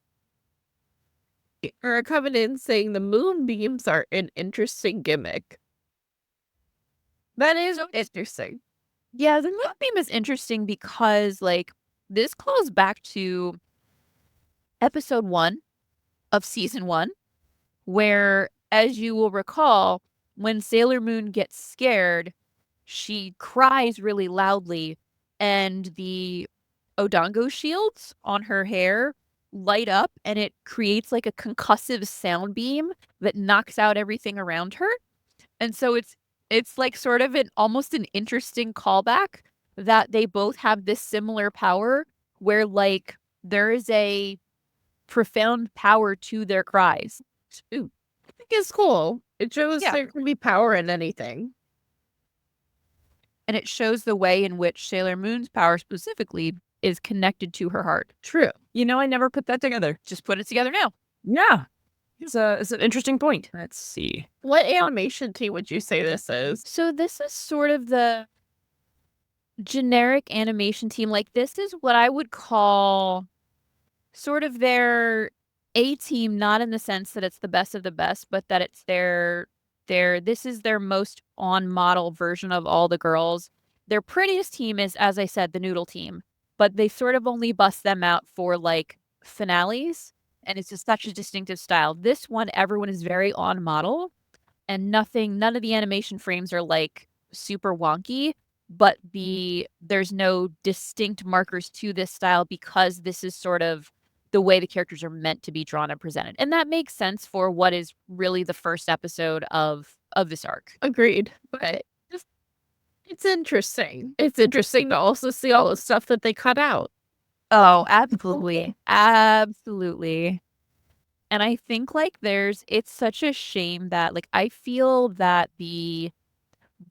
Or coming in saying the moonbeams are an interesting gimmick. That is interesting. Yeah, the moonbeam is interesting because, like, this calls back to episode 1 of season 1, where, as you will recall, when Sailor Moon gets scared, she cries really loudly, and the Odango shields on her hair light up, and it creates like a concussive sound beam that knocks out everything around her. And so it's like sort of almost an interesting callback that they both have this similar power where like there is a profound power to their cries. Ooh, I think it's cool. It shows there can be power in anything. And it shows the way in which Sailor Moon's power specifically is connected to her heart. True. You know, I never put that together. Just put it together now. Yeah. It's an interesting point. Let's see. What animation team would you say this is? So this is sort of the generic animation team. Like, this is what I would call sort of their A team, not in the sense that it's the best of the best, but that it's this is their most on model version of all the girls. Their prettiest team is, as I said, the Noodle team, but they sort of only bust them out for like finales, and it's just such a distinctive style. This one, everyone is very on model, and none of the animation frames are like super wonky, but there's no distinct markers to this style because this is sort of the way the characters are meant to be drawn and presented. And that makes sense for what is really the first episode of this arc. Agreed. But it's interesting. It's interesting to also see all the stuff that they cut out. Oh, absolutely. Absolutely. And I think like it's such a shame that like I feel that the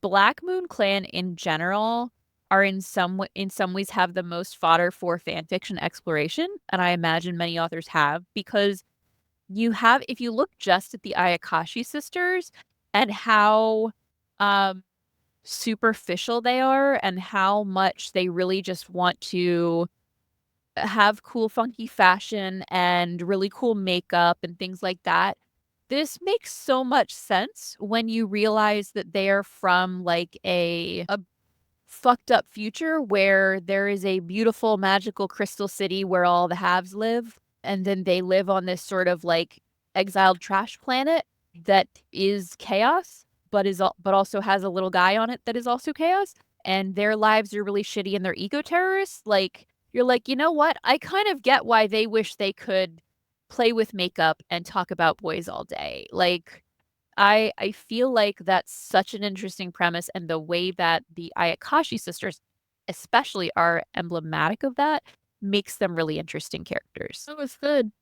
Black Moon Clan in general are in some ways have the most fodder for fan fiction exploration, and I imagine many authors have, because if you look just at the Ayakashi sisters and how superficial they are and how much they really just want to have cool funky fashion and really cool makeup and things like that. This makes so much sense when you realize that they're from like a fucked up future where there is a beautiful magical crystal city where all the haves live, and then they live on this sort of like exiled trash planet that is chaos but also has a little guy on it that is also chaos, and their lives are really shitty and they're eco terrorists. Like, you're like, you know what, I kind of get why they wish they could play with makeup and talk about boys all day. Like, I feel like that's such an interesting premise, and the way that the Ayakashi sisters especially are emblematic of that makes them really interesting characters. That was good.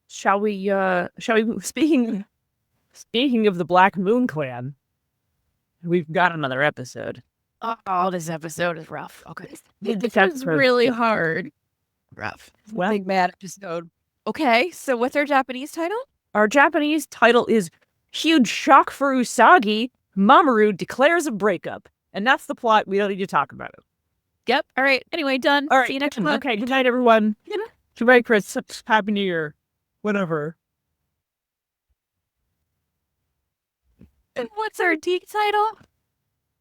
Shall we speaking of the Black Moon Clan, we've got another episode. Oh, this episode is rough. Okay. This was really hard. Rough. Well, Big mad episode. Okay, so what's our Japanese title? our Japanese title is Huge Shock for Usagi. Mamoru declares a breakup. And that's the plot. We don't need to talk about it. Yep. All right. Anyway, done. All right. See you next month. Okay. Good night, everyone. Good night. Goodbye, Chris. Happy New Year. Whatever. And what's our DiC title?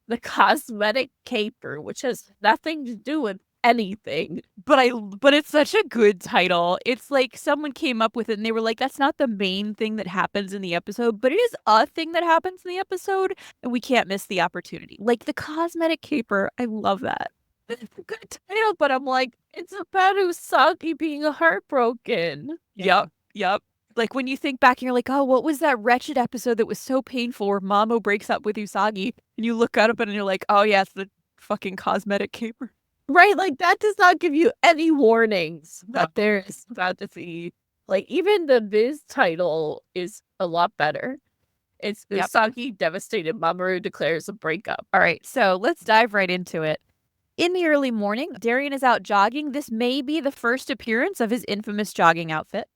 The Cosmetic Caper, which has nothing to do with anything. But it's such a good title. It's like someone came up with it and they were like, that's not the main thing that happens in the episode, but it is a thing that happens in the episode, and we can't miss the opportunity. Like the Cosmetic Caper. I love that. It's a good title, but I'm like, it's about Usagi being heartbroken. Yep. Like when you think back and you're like, oh, what was that wretched episode that was so painful where Mamo breaks up with Usagi? And you look at it and you're like, oh yeah, it's the fucking Cosmetic Caper. Right, like that does not give you any warnings that there is about to see. Like even the Viz title is a lot better. It's Yep. Usagi devastated. Mamoru declares a breakup. All right, so let's dive right into it. In the early morning, Darien is out jogging. This may be the first appearance of his infamous jogging outfit.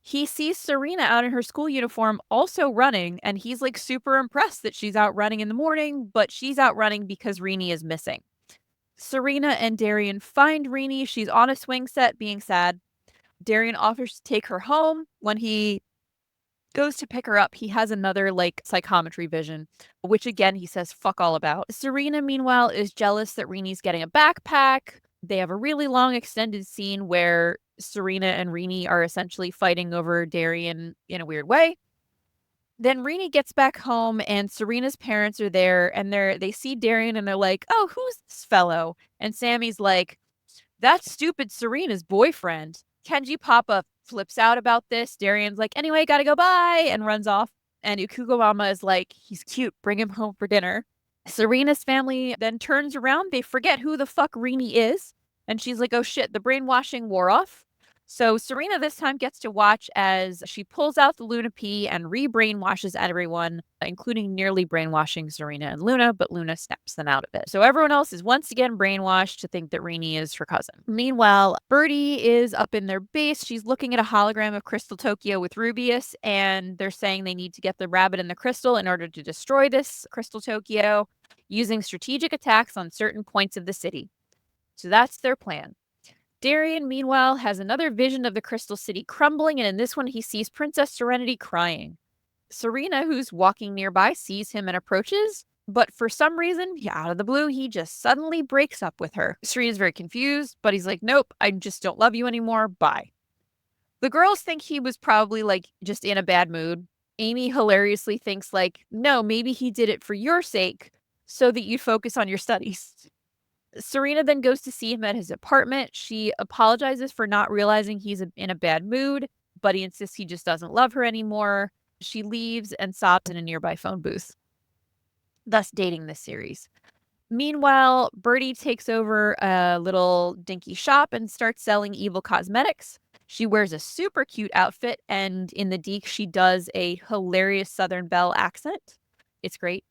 He sees Serena out in her school uniform also running, and he's like super impressed that she's out running in the morning, but she's out running because Rini is missing. Serena and Darien find Rini. She's on a swing set being sad. Darien offers to take her home. When he goes to pick her up, he has another like psychometry vision, which again he says fuck all about. Serena, meanwhile, is jealous that Rini's getting a backpack. They have a really long extended scene where Serena and Rini are essentially fighting over Darien in a weird way. Then Rini gets back home and Serena's parents are there, and they see Darien and they're like, oh, who's this fellow? And Sammy's like, that's stupid Serena's boyfriend. Kenji Papa flips out about this. Darien's like, anyway, gotta go, bye, and runs off. And Ikugo Mama is like, he's cute, bring him home for dinner. Serena's family then turns around. They forget who the fuck Rini is. And she's like, oh shit, the brainwashing wore off. So Serena this time gets to watch as she pulls out the Luna P and re-brainwashes everyone, including nearly brainwashing Serena and Luna, but Luna snaps them out of it. So everyone else is once again brainwashed to think that Rini is her cousin. Meanwhile, Birdie is up in their base. She's looking at a hologram of Crystal Tokyo with Rubius, and they're saying they need to get the rabbit and the crystal in order to destroy this Crystal Tokyo using strategic attacks on certain points of the city. So that's their plan. Darien, meanwhile, has another vision of the Crystal City crumbling, and in this one, he sees Princess Serenity crying. Serena, who's walking nearby, sees him and approaches, but for some reason, out of the blue, he just suddenly breaks up with her. Serena's very confused, but he's like, nope, I just don't love you anymore, bye. The girls think he was probably, like, just in a bad mood. Amy hilariously thinks, like, no, maybe he did it for your sake, so that you'd focus on your studies. Serena then goes to see him at his apartment. She apologizes for not realizing he's in a bad mood, but he insists he just doesn't love her anymore. She leaves and sobs in a nearby phone booth, thus dating this series. Meanwhile, Birdie takes over a little dinky shop and starts selling evil cosmetics. She wears a super cute outfit, and in the DiC, she does a hilarious Southern Belle accent. It's great.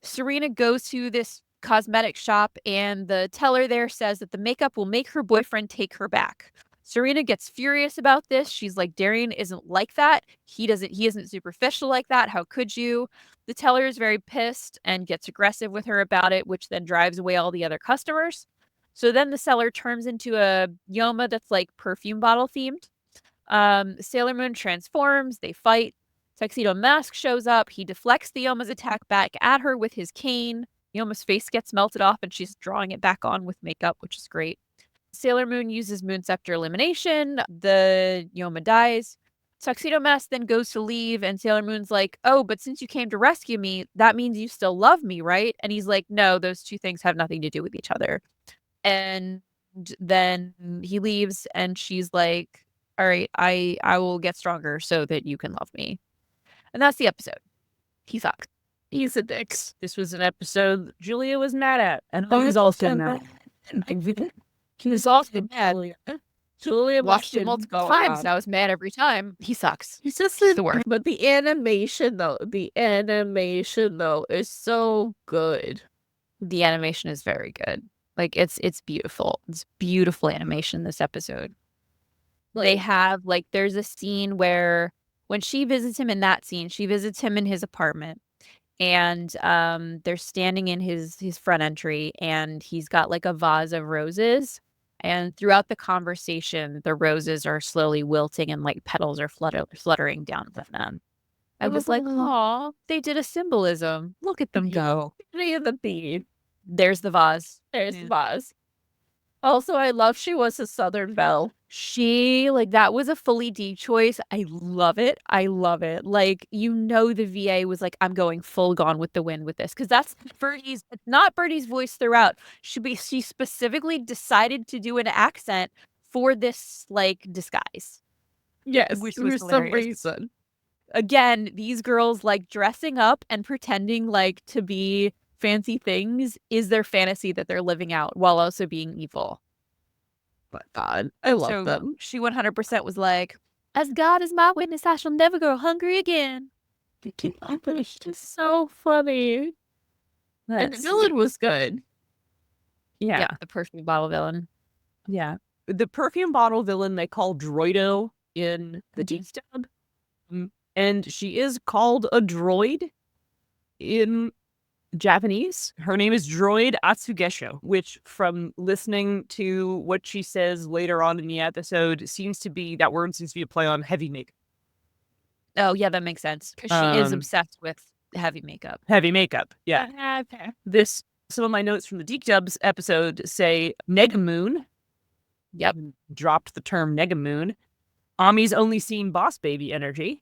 Serena goes to this cosmetic shop, and the teller there says that the makeup will make her boyfriend take her back. Serena gets furious about this. She's like, Darian isn't like that. He isn't superficial like that. How could you? The teller is very pissed and gets aggressive with her about it, which then drives away all the other customers. So then the seller turns into a Yoma that's like perfume bottle themed. Sailor Moon transforms, they fight. Tuxedo Mask shows up. He deflects the Yoma's attack back at her with his cane. Yoma's face gets melted off and she's drawing it back on with makeup, which is great. Sailor Moon uses Moon Scepter elimination. The Yoma dies. Tuxedo Mask then goes to leave, and Sailor Moon's like, oh, but since you came to rescue me, that means you still love me, right? And he's like, no, those two things have nothing to do with each other. And then he leaves, and she's like, all right, I will get stronger so that you can love me. And that's the episode. He sucks. He's a dick. This was an episode Julia was mad at, and I was also mad. He was also mad. Julia Watched it multiple times, and I was mad every time. He sucks. He's just the worst. But the animation though is so good. The animation is very good. Like it's beautiful. It's beautiful animation this episode. They have like there's a scene where when she visits him in that scene, she visits him in his apartment, and they're standing in his front entry, and he's got like a vase of roses, and throughout the conversation the roses are slowly wilting and like petals are fluttering down from them. I was like, "Aw, they did a symbolism. Look at them go." The theme. There's the vase. There's the vase. Also, I love she was a Southern Belle. She, like, that was a fully D choice. I love it. I love it. Like, you know, the VA was like, I'm going full Gone with the Wind with this. Because that's not Birdie's voice throughout. She specifically decided to do an accent for this, like, disguise. Yes, which for was some hilarious. reason. Again, these girls, like, dressing up and pretending, like, to be fancy things is their fantasy that they're living out while also being evil. But God, I love them. She 100% was like, as God is my witness, I shall never go hungry again. It's just so funny. And the villain was good. Yeah. The perfume bottle villain. Yeah. The perfume bottle villain they call Droido in the DiC dub. And she is called a droid in Japanese. Her name is Droid Atsugesho, which from listening to what she says later on in the episode seems to be a play on heavy makeup. Oh, yeah, that makes sense. Because she is obsessed with heavy makeup. Heavy makeup, yeah. Some of my notes from the DiC Dubs episode say Negamoon. Yep. Dropped the term Negamoon. Ami's only seen boss baby energy.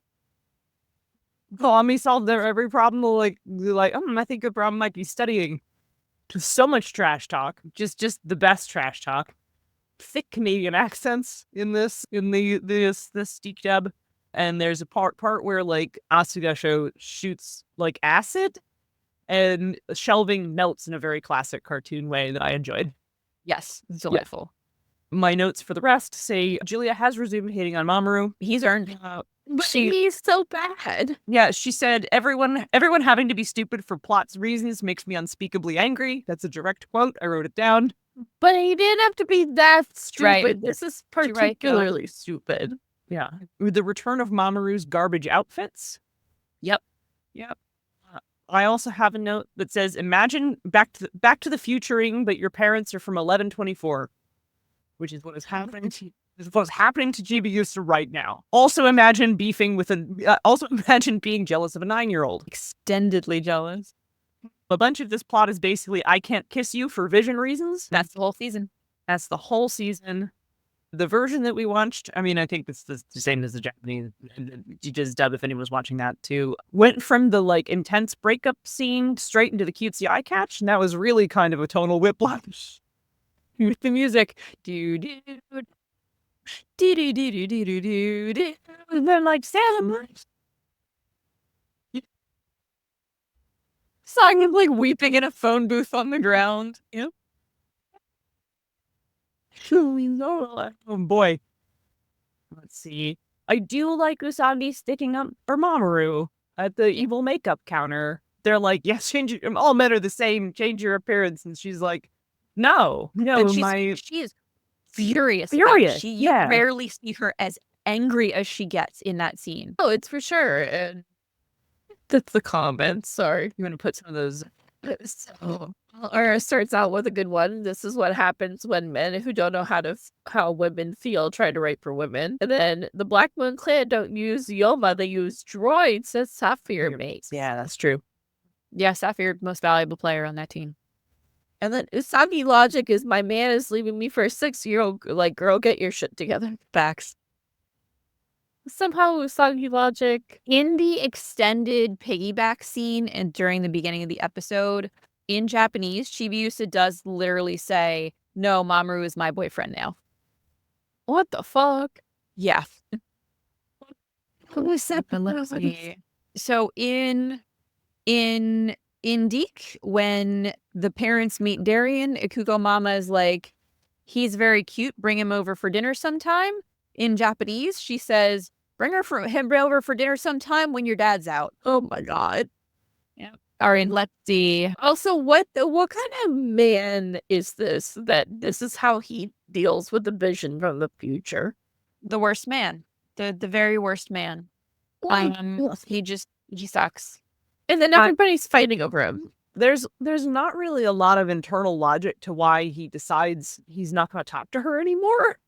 Ami solved every problem. I think the problem might be studying. Just so much trash talk. Just the best trash talk. Thick Canadian accents in this DiC dub. And there's a part where like Atsugasho shoots like acid, and shelving melts in a very classic cartoon way that I enjoyed. Yes, it's delightful. Yeah. My notes for the rest say Julia has resumed hating on Mamoru. He's earned. But he's so bad. Yeah, she said, everyone having to be stupid for plots reasons makes me unspeakably angry. That's a direct quote. I wrote it down. But he didn't have to be that stupid. Right. This is particularly stupid. Yeah. The return of Mamoru's garbage outfits. Yep. I also have a note that says, imagine back to the futuring, but your parents are from 1124, which is what is happening to GB User right now. Also imagine being jealous of a 9-year-old. Extendedly jealous. A bunch of this plot is basically, I can't kiss you for vision reasons. That's the whole season. That's the whole season. The version that we watched, I mean, I think it's the same as the Japanese just dub, if anyone was watching that too, went from the like intense breakup scene straight into the cutesy eye catch, and that was really kind of a tonal whiplash. With the music. Do-do-do. Do-do-do-do-do-do-do. And then like Sam. Song him like weeping in a phone booth on the ground. Yep. Oh boy. let's see. I do like Usagi sticking up for Mamoru at the evil makeup counter. They're like, yes, change your, all men are the same, change your appearance. And she's like, no, And she is furious. Furious, You yeah. rarely see her as angry as she gets in that scene. Oh, it's for sure. And that's the comments. Sorry. You want to put some of those. So, or starts out with a good one. This is what happens when men who don't know how women feel try to write for women. And then the Black Moon Clan don't use Yoma, they use droids, says Sapphire makes. Yeah, that's true. Yeah, Sapphire, most valuable player on that team. And then Usagi logic is, my man is leaving me for a 6-year-old. Like, girl, get your shit together. Facts. Somehow Usagi logic. In the extended piggyback scene and during the beginning of the episode, in Japanese, Chibiusa does literally say, no, Mamoru is my boyfriend now. What the fuck? Yeah. Who said Let's see. So in DiC, when the parents meet Darien, Ikugo Mama is like, he's very cute, bring him over for dinner sometime. In Japanese, she says, bring him over for dinner sometime when your dad's out. Oh my god. Yeah. All right, let's see. Also, what kind of man is this, that this is how he deals with the vision from the future? The worst man. The very worst man. He sucks. And then everybody's fighting over him. There's not really a lot of internal logic to why he decides he's not going to talk to her anymore.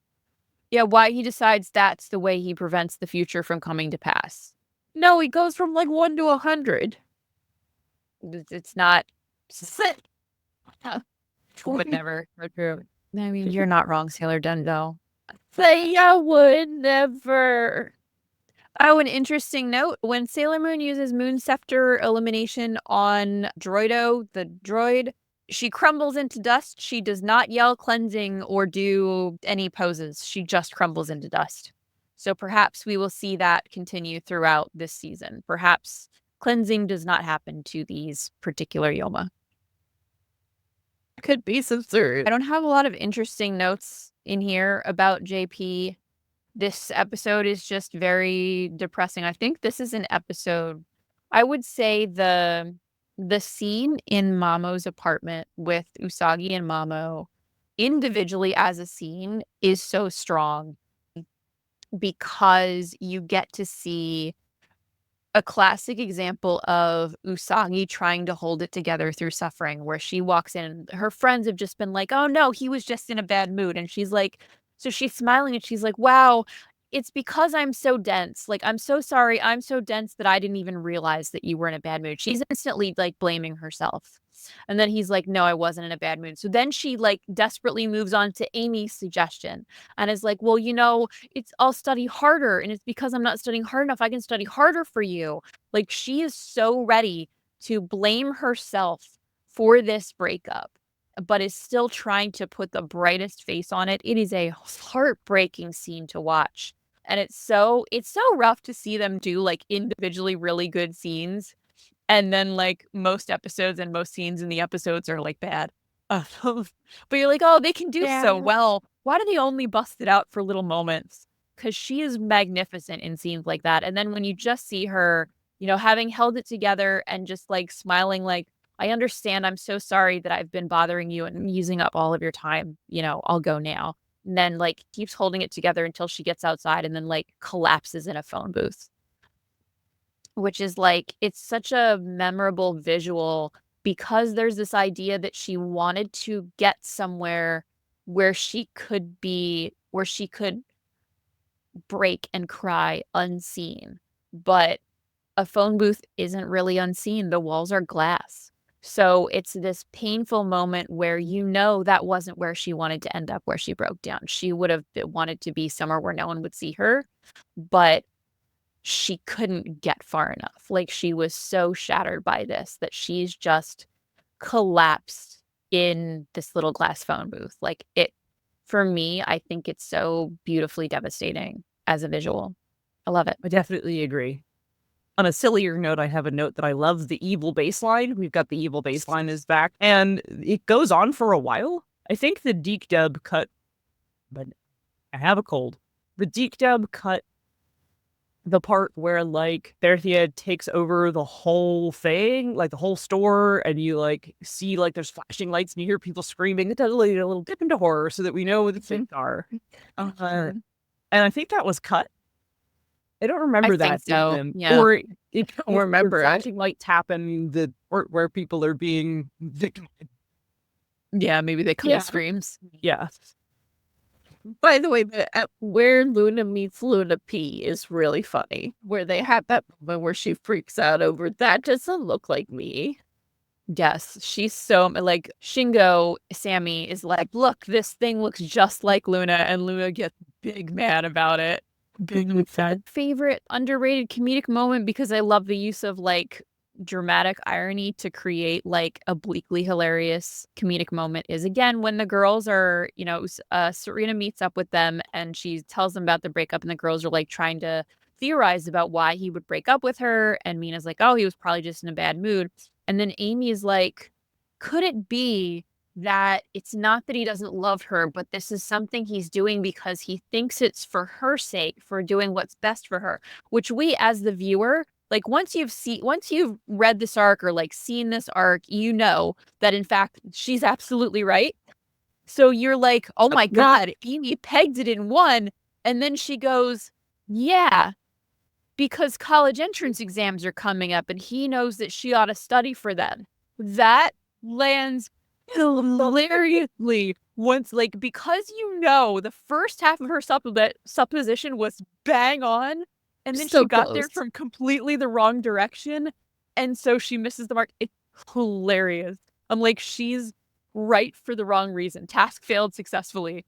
Yeah, why he decides that's the way he prevents the future from coming to pass. No, he goes from like 1 to 100. It's not. Would never. I mean, you're not wrong, Sailor Dendo. Say I would never. Oh, an interesting note. When Sailor Moon uses Moon Scepter elimination on Droido, the droid, she crumbles into dust. She does not yell cleansing or do any poses. She just crumbles into dust. So perhaps we will see that continue throughout this season. Perhaps cleansing does not happen to these particular Yoma. Could be absurd. I don't have a lot of interesting notes in here about JP. This episode is just very depressing. I think this is an episode, I would say the scene in Mamo's apartment with Usagi and Mamo individually as a scene is so strong because you get to see a classic example of Usagi trying to hold it together through suffering, where she walks in, her friends have just been like, oh no, he was just in a bad mood. And she's like, so she's smiling and she's like, wow, it's because I'm so dense. Like, I'm so sorry. I'm so dense that I didn't even realize that you were in a bad mood. She's instantly like blaming herself. And then he's like, no, I wasn't in a bad mood. So then she like desperately moves on to Amy's suggestion and is like, well, I'll study harder. And it's because I'm not studying hard enough. I can study harder for you. Like, she is so ready to blame herself for this breakup, but is still trying to put the brightest face on it. It is a heartbreaking scene to watch. And it's so rough to see them do like individually really good scenes. And then like most episodes and most scenes in the episodes are like bad. But you're like, oh, they can do so well. Why do they only bust it out for little moments? Because she is magnificent in scenes like that. And then when you just see her, having held it together and just like smiling, like, I understand. I'm so sorry that I've been bothering you and using up all of your time. I'll go now. And then like keeps holding it together until she gets outside and then like collapses in a phone booth. Which is like, it's such a memorable visual because there's this idea that she wanted to get somewhere where she could break and cry unseen. But a phone booth isn't really unseen. The walls are glass. So it's this painful moment where that wasn't where she wanted to end up, where she broke down. She would have wanted to be somewhere where no one would see her, but she couldn't get far enough. Like, she was so shattered by this that she's just collapsed in this little glass phone booth. Like, for me, I think it's so beautifully devastating as a visual. I love it. I definitely agree. On a sillier note, I have a note that I love the evil baseline. We've got the evil baseline is back, and it goes on for a while. I think the DiC dub cut, but I have a cold. the DiC dub cut the part where like Berthia takes over the whole thing, like the whole store, and you like see like there's flashing lights and you hear people screaming. It does a little dip into horror so that we know what the things are. And I think that was cut. I don't remember I that. think so. in them. Yeah. Or it don't remember it. flashing lights happen where people are being victimized. Yeah, maybe they cut Yeah. the screams. Yeah. By the way, where Luna meets Luna P is really funny. Where they have that moment where she freaks out over that doesn't look like me. Yes, she's so like Shingo Sammy is like, look, this thing looks just like Luna, and Luna gets big mad about it. Big sad. Favorite underrated comedic moment because I love the use of like dramatic irony to create like a bleakly hilarious comedic moment is again when the girls are, Serena meets up with them and she tells them about the breakup and the girls are like trying to theorize about why he would break up with her and Mina's like, oh, he was probably just in a bad mood. And then Amy is like, could it be that it's not that he doesn't love her, but this is something he's doing because he thinks it's for her sake, for doing what's best for her, which we as the viewer, like once you've read this arc or like seen this arc, you know that in fact she's absolutely right. So you're like, oh my God, Amy pegged it in one. And then she goes, yeah, because college entrance exams are coming up and he knows that she ought to study for them. That lands hilariously once, like, because the first half of her supposition was bang on, and then So she got there close. from completely the wrong direction, and so she misses the mark. It's hilarious. I'm like, she's right for the wrong reason. Task failed successfully.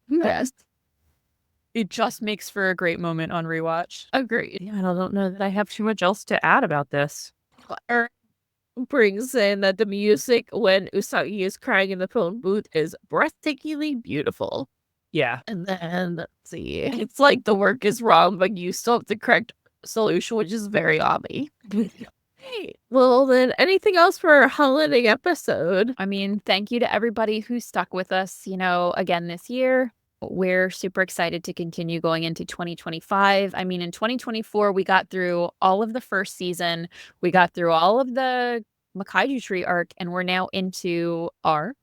Yes, It just makes for a great moment on rewatch. agreed. Yeah, I don't know that I have too much else to add about this. Brings in that the music when Usagi is crying in the phone booth is breathtakingly beautiful. Yeah. And then, let's see, it's like the work is wrong, but you still have the correct solution, which is very Ami. Hey, well, then, anything else for our holiday episode? I mean, thank you to everybody who stuck with us, again this year. We're super excited to continue going into 2025. I mean, in 2024, we got through all of the first season. We got through all of the Makaiju Tree arc, and we're now into R.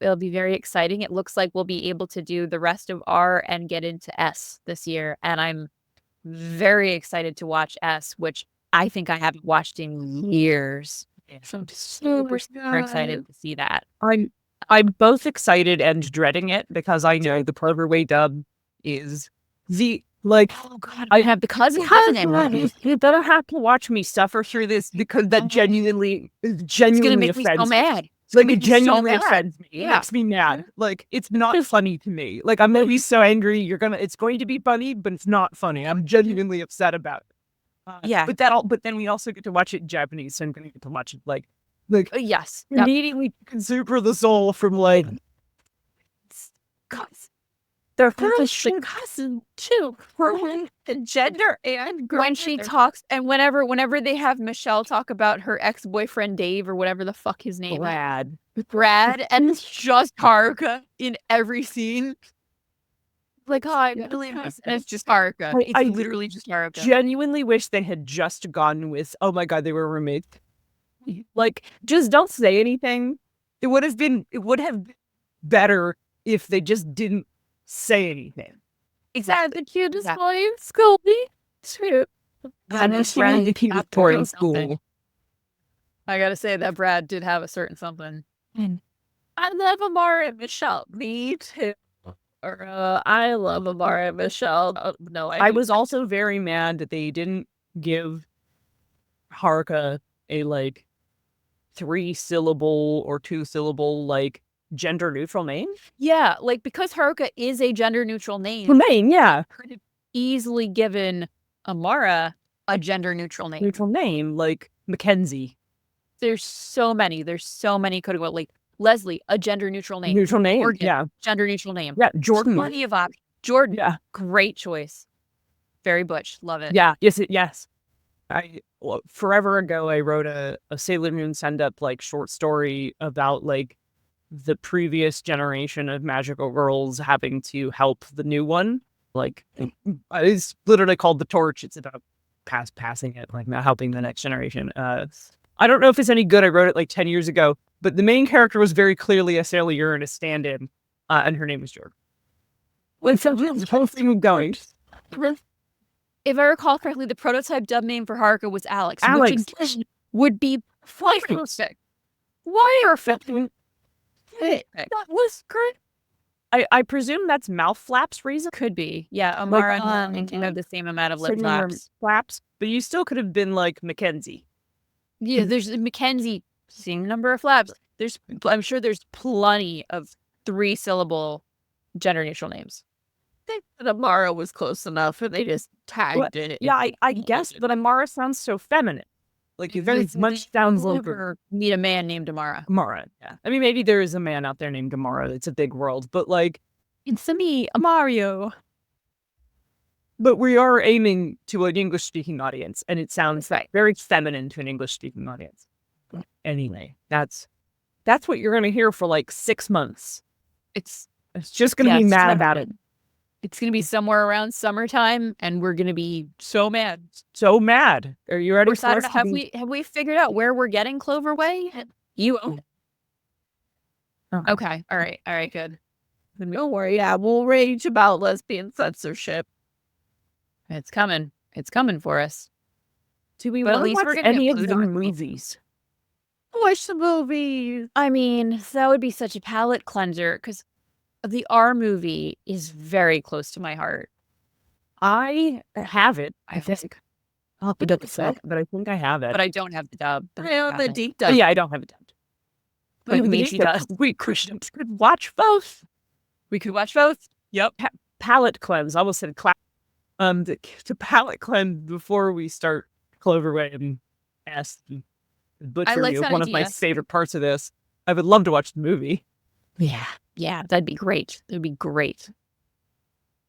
It'll be very exciting. It looks like we'll be able to do the rest of R and get into S this year. And I'm very excited to watch S, which I think I haven't watched in years. So I'm super excited to see that. I'm both excited and dreading it because I know the Cloverway dub is the Oh God, I have the cousin. You better have to watch me suffer through this because that genuinely It's gonna make me so offends mad. Like make it me so genuinely mad. offends me. It Yeah. makes me mad. Like it's not funny to me. Like I'm gonna be so angry. It's going to be funny, but it's not funny. I'm genuinely upset about it. Yeah. But then we also get to watch it in Japanese, so I'm gonna get to watch it like Yes. Yep. immediately super the soul from like They're the cousin too. And gender and girl. When she talks and whenever they have Michelle talk about her ex-boyfriend Dave or whatever the fuck his name is. Brad, and it's just Haruka in every scene. Like, oh, I believe this. And it's just Haruka. It's I literally just Haruka. genuinely wish they had just gone with, oh my God, they were roommates. Like, just don't say anything. It would have been better if they just didn't say anything. Exactly. The cutest Yeah. boy in school. Too. And it's really the cutest boy in school. I gotta say that Brad did have a certain something. I love Amara and Michelle. Me too. I love Amara and Michelle. No, I was also very mad that they didn't give Haruka a like 3-syllable or 2-syllable like gender neutral name. Yeah, like because Haruka is a gender neutral name, Yeah. could have easily given Amara a gender neutral name. Neutral name like Mackenzie. There's so many could have like Leslie, a gender neutral name. Neutral name. Morgan, Yeah. gender neutral name. Yeah. Jordan. Plenty of options. Jordan, Yeah. great choice. Very butch. Love it. Yeah. Yes. Forever ago, I wrote a Sailor Moon send up like short story about like the previous generation of magical girls having to help the new one. Like, it's literally called The Torch. It's about passing it, like not helping the next generation. I don't know if it's any good. I wrote it like 10 years ago, but the main character was very clearly a Sailor Urine, a stand-in, and her name was Jordan. What's the whole thing going? If I recall correctly, the prototype dub name for Haruka was Alex. Alex. Which again would be perfect. Why perfect? That was great. I presume that's mouth flaps reason. Could be. Yeah, Amara and Enchanting have the same amount of lip flaps. But you still could have been like Mackenzie. Yeah, there's Mackenzie, same number of flaps. I'm sure there's plenty of 3-syllable gender neutral names. I think that Amara was close enough, and they just tagged it. Yeah, I guess, but Amara sounds so feminine. Like, it very much sounds like meet a man named Amara. Amara, yeah. I mean, maybe there is a man out there named Amara. It's a big world, but like, it's me, Mario. But we are aiming to an English-speaking audience, and it sounds very feminine to an English-speaking audience. Anyway, that's what you're going to hear for like 6 months. It's just going to be mad about it. It's going to be somewhere around summertime, and we're going to be so mad. So mad. Are you ready for us? Have we figured out where we're getting Clover Way? You own it. Okay. All right. Good. Don't worry. Yeah, we'll rage about lesbian censorship. It's coming. It's coming for us. Do we want to watch any of the movies? Watch the movies. I mean, that would be such a palate cleanser, because the R movie is very close to my heart. I have it, I think. I'll have to double check, but I think I have it. But I don't have the dub. I have the DiC dub. Yeah, I don't have it dubbed. But Michi does. We Christians could watch both. We could watch both. Yep. Palate cleanse. I almost said to palate cleanse before we start Cloverway and ask butcher me one of my favorite parts of this. I would love to watch the movie. Yeah, that'd be great. That'd be great.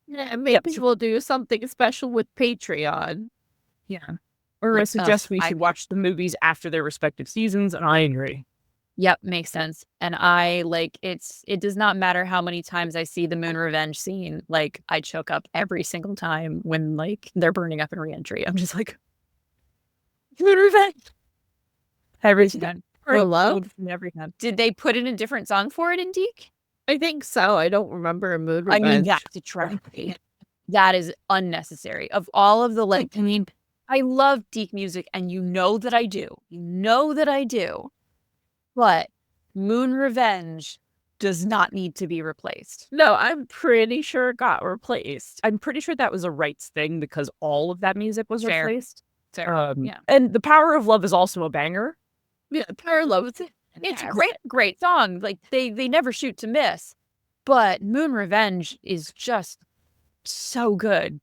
Yeah, maybe we'll do something special with Patreon. Yeah. Or I suggest we should watch the movies after their respective seasons, and I agree. Yep, makes sense. And I it does not matter how many times I see the Moon Revenge scene. Like, I choke up every single time when they're burning up in Reentry. I'm just like, Moon Revenge. Every time. Every time. Did they put in a different song for it in DiC? I think so. I don't remember a Moon Revenge. I mean, that's a try. That is unnecessary. Of all of the I love DiC music, and you know that I do. You know that I do. But Moon Revenge does not need to be replaced. No, I'm pretty sure it got replaced. I'm pretty sure that was a rights thing because all of that music was replaced. Fair. Yeah. And The Power of Love is also a banger. Yeah, Power of Love. It's a great song. Like, they never shoot to miss. But Moon Revenge is just so good.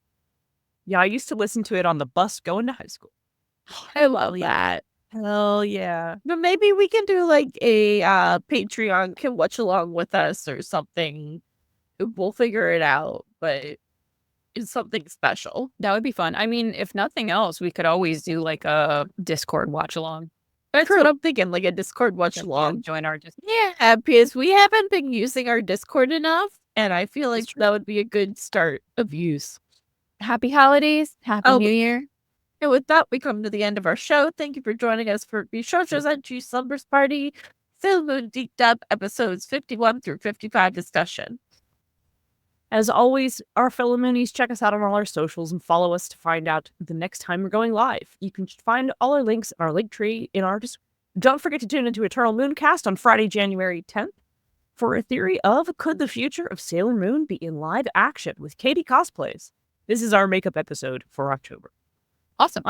Yeah, I used to listen to it on the bus going to high school. I love that. Hell yeah. But maybe we can do like a Patreon can watch along with us or something. We'll figure it out, but it's something special. That would be fun. I mean, if nothing else, we could always do like a Discord watch along. That's what I'm thinking, like a Discord watch along. Join our Discord. Yeah, because we haven't been using our Discord enough, and I feel like that would be a good start of use. Happy holidays. Happy New Year. And with that, we come to the end of our show. Thank you for joining us for Bishoujo Senshi Slumber Party, Sailor Moon DiC Dub, episodes 51 through 55 discussion. As always, our fellow Moonies, check us out on all our socials and follow us to find out the next time we're going live. You can find all our links in our link tree in our Don't forget to tune into Eternal Mooncast on Friday, January 10th for a theory of could the future of Sailor Moon be in live action with Katie Cosplays. This is our makeup episode for October. Awesome.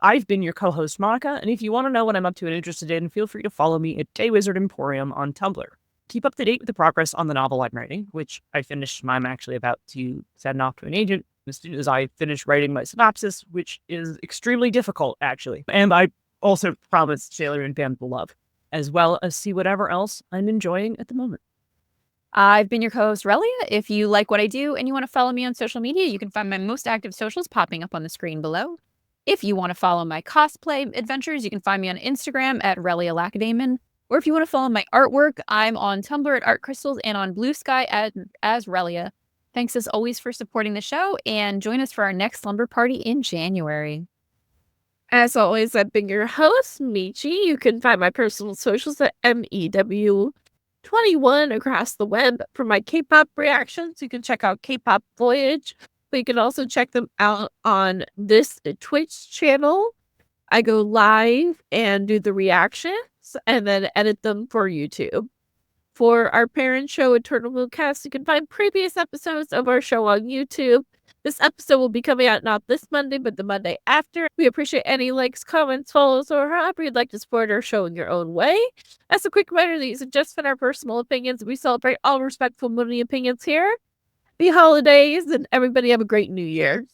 I've been your co-host, Monica, and if you want to know what I'm up to and interested in, feel free to follow me at Daywizard Emporium on Tumblr. Keep up to date with the progress on the novel I'm writing, which I finished. I'm actually about to send off to an agent as soon as I finish writing my synopsis, which is extremely difficult, actually. And I also promised Sailor Moon fans will love, as well as see whatever else I'm enjoying at the moment. I've been your co-host, Relia. If you like what I do and you want to follow me on social media, you can find my most active socials popping up on the screen below. If you want to follow my cosplay adventures, you can find me on Instagram at Relia Lacadamon. Or if you want to follow my artwork, I'm on Tumblr at Art Crystals and on Blue Sky as Relia. Thanks as always for supporting the show, and join us for our next slumber party in January. As always, I've been your host, Michi. You can find my personal socials at MEW21 across the web. For my K-pop reactions, you can check out K-pop Voyage, but you can also check them out on this Twitch channel. I go live and do the reactions and then edit them for YouTube. For our parent show, Eternal Mooncast, you can find previous episodes of our show on YouTube. This episode will be coming out not this Monday, but the Monday after. We appreciate any likes, comments, follows, or however you'd like to support our show in your own way. As a quick reminder, these are just for our personal opinions. We celebrate all respectful Mooney opinions here. Happy holidays, and everybody have a great new year.